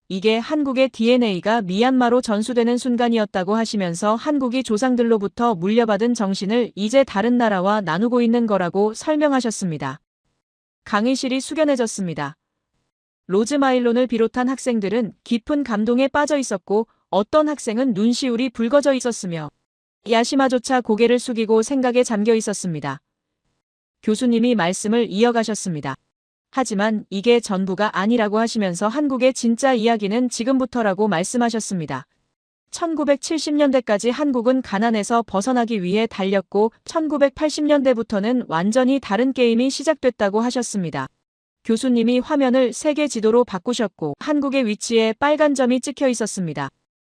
이게 한국의 DNA가 미얀마로 전수되는 순간이었다고 하시면서 한국이 조상들로부터 물려받은 정신을 이제 다른 나라와 나누고 있는 거라고 설명하셨습니다. 강의실이 숙연해졌습니다. 로즈마일론을 비롯한 학생들은 깊은 감동에 빠져 있었고 어떤 학생은 눈시울이 붉어져 있었으며 야시마조차 고개를 숙이고 생각에 잠겨 있었습니다. 교수님이 말씀을 이어가셨습니다. 하지만 이게 전부가 아니라고 하시면서 한국의 진짜 이야기는 지금부터라고 말씀하셨습니다. 1970년대까지 한국은 가난에서 벗어나기 위해 달렸고 1980년대부터는 완전히 다른 게임이 시작됐다고 하셨습니다. 교수님이 화면을 세계 지도로 바꾸셨고 한국의 위치에 빨간 점이 찍혀 있었습니다.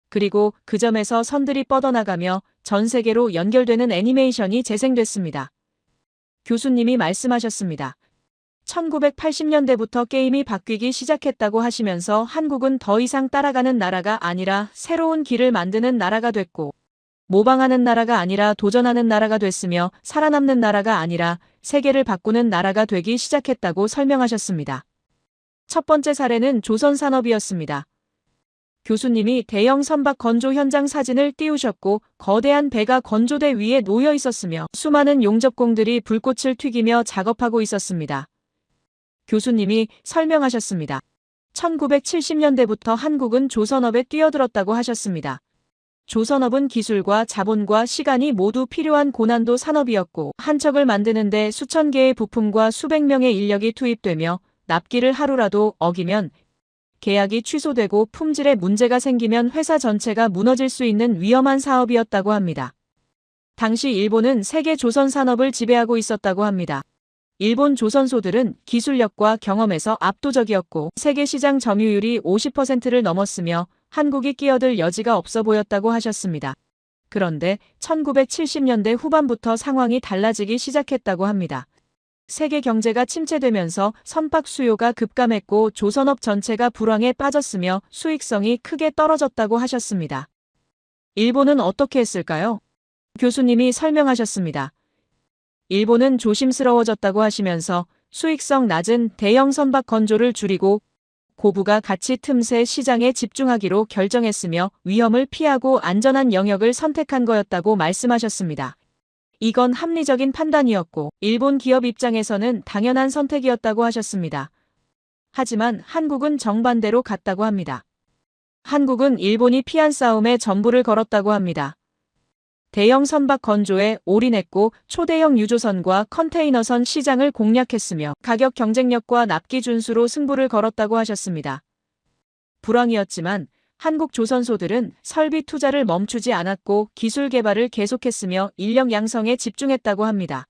그리고 그 점에서 선들이 뻗어나가며 전 세계로 연결되는 애니메이션이 재생됐습니다. 교수님이 말씀하셨습니다. 1980년대부터 게임이 바뀌기 시작했다고 하시면서 한국은 더 이상 따라가는 나라가 아니라 새로운 길을 만드는 나라가 됐고 모방하는 나라가 아니라 도전하는 나라가 됐으며 살아남는 나라가 아니라 세계를 바꾸는 나라가 되기 시작했다고 설명하셨습니다. 첫 번째 사례는 조선산업이었습니다. 교수님이 대형 선박 건조 현장 사진을 띄우셨고 거대한 배가 건조대 위에 놓여 있었으며 수많은 용접공들이 불꽃을 튀기며 작업하고 있었습니다. 교수님이 설명하셨습니다. 1970년대부터 한국은 조선업에 뛰어들었다고 하셨습니다. 조선업은 기술과 자본과 시간이 모두 필요한 고난도 산업이었고 한 척을 만드는데 수천 개의 부품과 수백 명의 인력이 투입되며 납기를 하루라도 어기면 계약이 취소되고 품질에 문제가 생기면 회사 전체가 무너질 수 있는 위험한 사업이었다고 합니다. 당시 일본은 세계 조선 산업을 지배하고 있었다고 합니다. 일본 조선소들은 기술력과 경험에서 압도적이었고 세계 시장 점유율이 50%를 넘었으며 한국이 끼어들 여지가 없어 보였다고 하셨습니다. 그런데 1970년대 후반부터 상황이 달라지기 시작했다고 합니다. 세계 경제가 침체되면서 선박 수요가 급감했고 조선업 전체가 불황에 빠졌으며 수익성이 크게 떨어졌다고 하셨습니다. 일본은 어떻게 했을까요? 교수님이 설명하셨습니다. 일본은 조심스러워졌다고 하시면서 수익성 낮은 대형 선박 건조를 줄이고 고부가 가치 틈새 시장에 집중하기로 결정했으며 위험을 피하고 안전한 영역을 선택한 거였다고 말씀하셨습니다. 이건 합리적인 판단이었고 일본 기업 입장에서는 당연한 선택이었다고 하셨습니다. 하지만 한국은 정반대로 갔다고 합니다. 한국은 일본이 피한 싸움에 전부를 걸었다고 합니다. 대형 선박 건조에 올인했고 초대형 유조선과 컨테이너선 시장을 공략했으며 가격 경쟁력과 납기 준수로 승부를 걸었다고 하셨습니다. 불황이었지만 한국 조선소들은 설비 투자를 멈추지 않았고 기술 개발을 계속했으며 인력 양성에 집중했다고 합니다.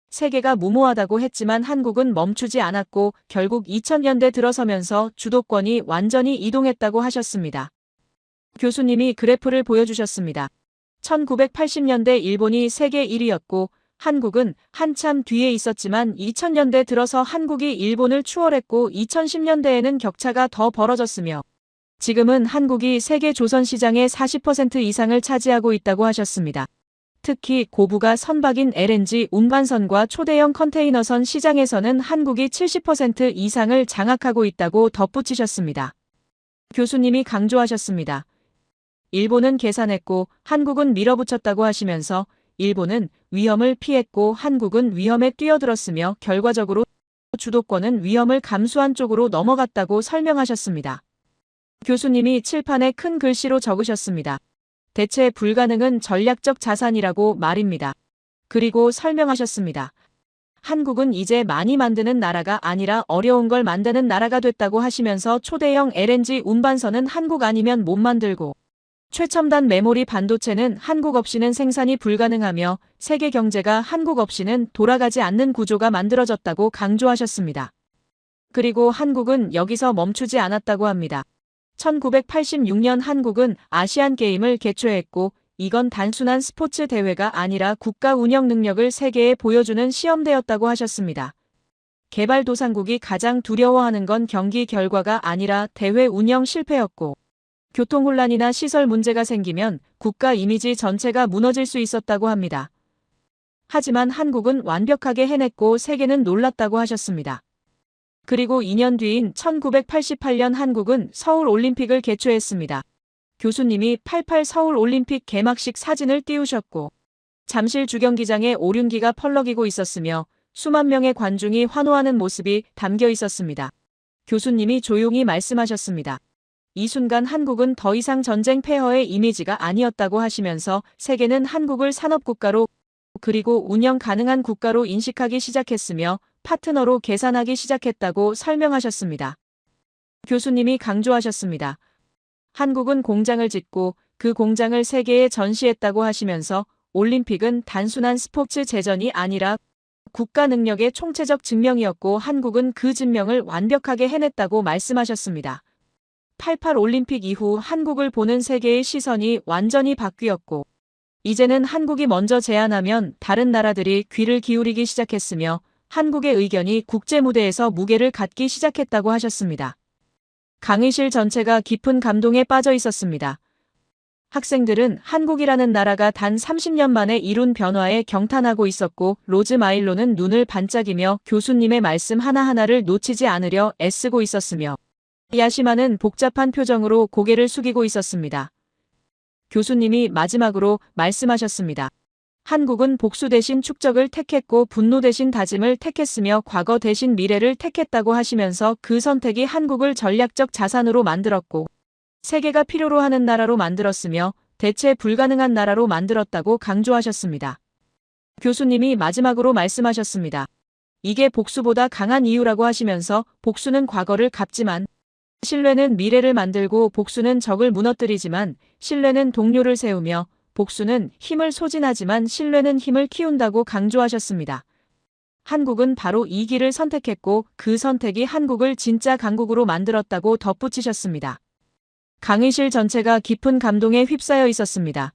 세계가 무모하다고 했지만 한국은 멈추지 않았고 결국 2000년대 들어서면서 주도권이 완전히 이동했다고 하셨습니다. 교수님이 그래프를 보여주셨습니다. 1980년대 일본이 세계 1위였고 한국은 한참 뒤에 있었지만 2000년대 들어서 한국이 일본을 추월했고 2010년대에는 격차가 더 벌어졌으며 지금은 한국이 세계 조선 시장의 40% 이상을 차지하고 있다고 하셨습니다. 특히 고부가 선박인 LNG 운반선과 초대형 컨테이너선 시장에서는 한국이 70% 이상을 장악하고 있다고 덧붙이셨습니다. 교수님이 강조하셨습니다. 일본은 계산했고 한국은 밀어붙였다고 하시면서 일본은 위험을 피했고 한국은 위험에 뛰어들었으며 결과적으로 주도권은 위험을 감수한 쪽으로 넘어갔다고 설명하셨습니다. 교수님이 칠판에 큰 글씨로 적으셨습니다. 대체 불가능은 전략적 자산이라고 말입니다. 그리고 설명하셨습니다. 한국은 이제 많이 만드는 나라가 아니라 어려운 걸 만드는 나라가 됐다고 하시면서 초대형 LNG 운반선은 한국 아니면 못 만들고 최첨단 메모리 반도체는 한국 없이는 생산이 불가능하며 세계 경제가 한국 없이는 돌아가지 않는 구조가 만들어졌다고 강조하셨습니다. 그리고 한국은 여기서 멈추지 않았다고 합니다. 1986년 한국은 아시안게임을 개최했고 이건 단순한 스포츠 대회가 아니라 국가 운영 능력을 세계에 보여주는 시험대였다고 하셨습니다. 개발도상국이 가장 두려워하는 건 경기 결과가 아니라 대회 운영 실패였고 교통혼란이나 시설 문제가 생기면 국가 이미지 전체가 무너질 수 있었다고 합니다. 하지만 한국은 완벽하게 해냈고 세계는 놀랐다고 하셨습니다. 그리고 2년 뒤인 1988년 한국은 서울올림픽을 개최했습니다. 교수님이 88 서울올림픽 개막식 사진을 띄우셨고 잠실 주경기장에 오륜기가 펄럭이고 있었으며 수만 명의 관중이 환호하는 모습이 담겨 있었습니다. 교수님이 조용히 말씀하셨습니다. 이 순간 한국은 더 이상 전쟁 폐허의 이미지가 아니었다고 하시면서 세계는 한국을 산업국가로 그리고 운영 가능한 국가로 인식하기 시작했으며 파트너로 계산하기 시작했다고 설명하셨습니다. 교수님이 강조하셨습니다. 한국은 공장을 짓고 그 공장을 세계에 전시했다고 하시면서 올림픽은 단순한 스포츠 제전이 아니라 국가 능력의 총체적 증명이었고 한국은 그 증명을 완벽하게 해냈다고 말씀하셨습니다. 88 올림픽 이후 한국을 보는 세계의 시선이 완전히 바뀌었고 이제는 한국이 먼저 제안하면 다른 나라들이 귀를 기울이기 시작했으며 한국의 의견이 국제 무대에서 무게를 갖기 시작했다고 하셨습니다. 강의실 전체가 깊은 감동에 빠져 있었습니다. 학생들은 한국이라는 나라가 단 30년 만에 이룬 변화에 경탄하고 있었고 로즈 마일로는 눈을 반짝이며 교수님의 말씀 하나하나를 놓치지 않으려 애쓰고 있었으며 야시마는 복잡한 표정으로 고개를 숙이고 있었습니다. 교수님이 마지막으로 말씀하셨습니다. 한국은 복수 대신 축적을 택했고 분노 대신 다짐을 택했으며 과거 대신 미래를 택했다고 하시면서 그 선택이 한국을 전략적 자산으로 만들었고 세계가 필요로 하는 나라로 만들었으며 대체 불가능한 나라로 만들었다고 강조하셨습니다. 교수님이 마지막으로 말씀하셨습니다. 이게 복수보다 강한 이유라고 하시면서 복수는 과거를 갚지만 신뢰는 미래를 만들고 복수는 적을 무너뜨리지만 신뢰는 동료를 세우며 복수는 힘을 소진하지만 신뢰는 힘을 키운다고 강조하셨습니다. 한국은 바로 이 길을 선택했고 그 선택이 한국을 진짜 강국으로 만들었다고 덧붙이셨습니다. 강의실 전체가 깊은 감동에 휩싸여 있었습니다.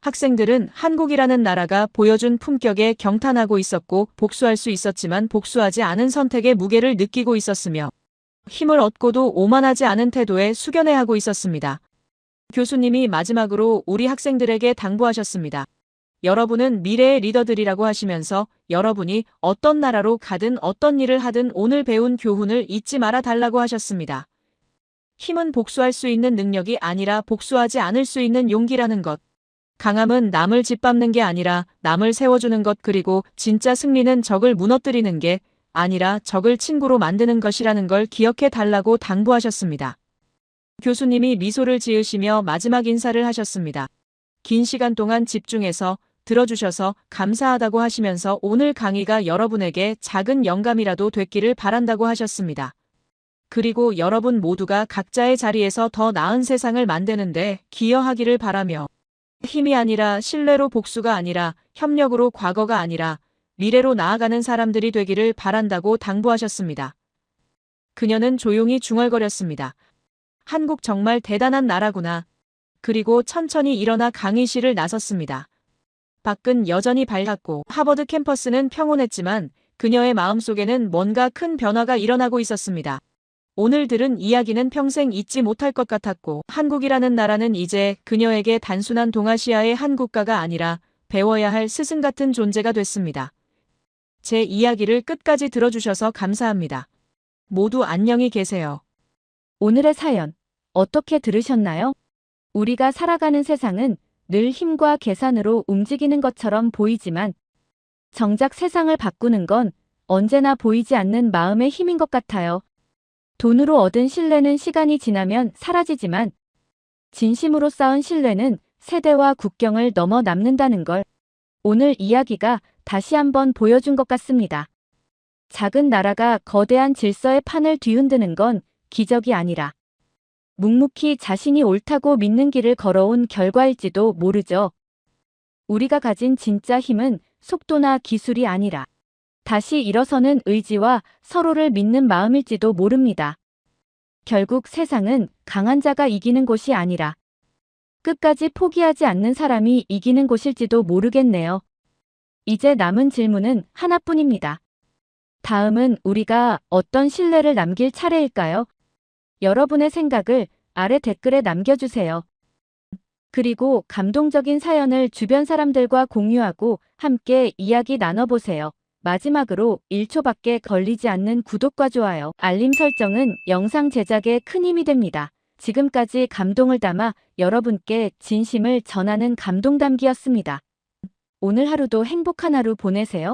학생들은 한국이라는 나라가 보여준 품격에 경탄하고 있었고 복수할 수 있었지만 복수하지 않은 선택의 무게를 느끼고 있었으며 힘을 얻고도 오만하지 않은 태도에 숙연해하고 있었습니다. 교수님이 마지막으로 우리 학생들에게 당부하셨습니다. 여러분은 미래의 리더들이라고 하시면서 여러분이 어떤 나라로 가든 어떤 일을 하든 오늘 배운 교훈을 잊지 말아 달라고 하셨습니다. 힘은 복수할 수 있는 능력이 아니라 복수하지 않을 수 있는 용기라는 것. 강함은 남을 짓밟는 게 아니라 남을 세워주는 것 그리고 진짜 승리는 적을 무너뜨리는 게 아니라 적을 친구로 만드는 것이라는 걸 기억해 달라고 당부하셨습니다. 교수님이 미소를 지으시며 마지막 인사를 하셨습니다. 긴 시간 동안 집중해서 들어주셔서 감사하다고 하시면서 오늘 강의가 여러분에게 작은 영감이라도 됐기를 바란다고 하셨습니다. 그리고 여러분 모두가 각자의 자리에서 더 나은 세상을 만드는데 기여하기를 바라며 힘이 아니라 신뢰로 복수가 아니라 협력으로 과거가 아니라 미래로 나아가는 사람들이 되기를 바란다고 당부하셨습니다. 그녀는 조용히 중얼거렸습니다. 한국 정말 대단한 나라구나. 그리고 천천히 일어나 강의실을 나섰습니다. 밖은 여전히 밝았고 하버드 캠퍼스는 평온했지만 그녀의 마음속에는 뭔가 큰 변화가 일어나고 있었습니다. 오늘 들은 이야기는 평생 잊지 못할 것 같았고 한국이라는 나라는 이제 그녀에게 단순한 동아시아의 한 국가가 아니라 배워야 할 스승 같은 존재가 됐습니다. 제 이야기를 끝까지 들어주셔서 감사합니다. 모두 안녕히 계세요. 오늘의 사연 어떻게 들으셨나요? 우리가 살아가는 세상은 늘 힘과 계산으로 움직이는 것처럼 보이지만 정작 세상을 바꾸는 건 언제나 보이지 않는 마음의 힘인 것 같아요. 돈으로 얻은 신뢰는 시간이 지나면 사라지지만 진심으로 쌓은 신뢰는 세대와 국경을 넘어 남는다는 걸 오늘 이야기가 다시 한번 보여준 것 같습니다. 작은 나라가 거대한 질서의 판을 뒤흔드는 건 기적이 아니라 묵묵히 자신이 옳다고 믿는 길을 걸어온 결과일지도 모르죠. 우리가 가진 진짜 힘은 속도나 기술이 아니라 다시 일어서는 의지와 서로를 믿는 마음일지도 모릅니다. 결국 세상은 강한 자가 이기는 곳이 아니라 끝까지 포기하지 않는 사람이 이기는 곳일지도 모르겠네요. 이제 남은 질문은 하나뿐입니다. 다음은 우리가 어떤 신뢰를 남길 차례일까요? 여러분의 생각을 아래 댓글에 남겨주세요. 그리고 감동적인 사연을 주변 사람들과 공유하고 함께 이야기 나눠보세요. 마지막으로 1초밖에 걸리지 않는 구독과 좋아요, 알림 설정은 영상 제작에 큰 힘이 됩니다. 지금까지 감동을 담아 여러분께 진심을 전하는 감동담기였습니다. 오늘 하루도 행복한 하루 보내세요.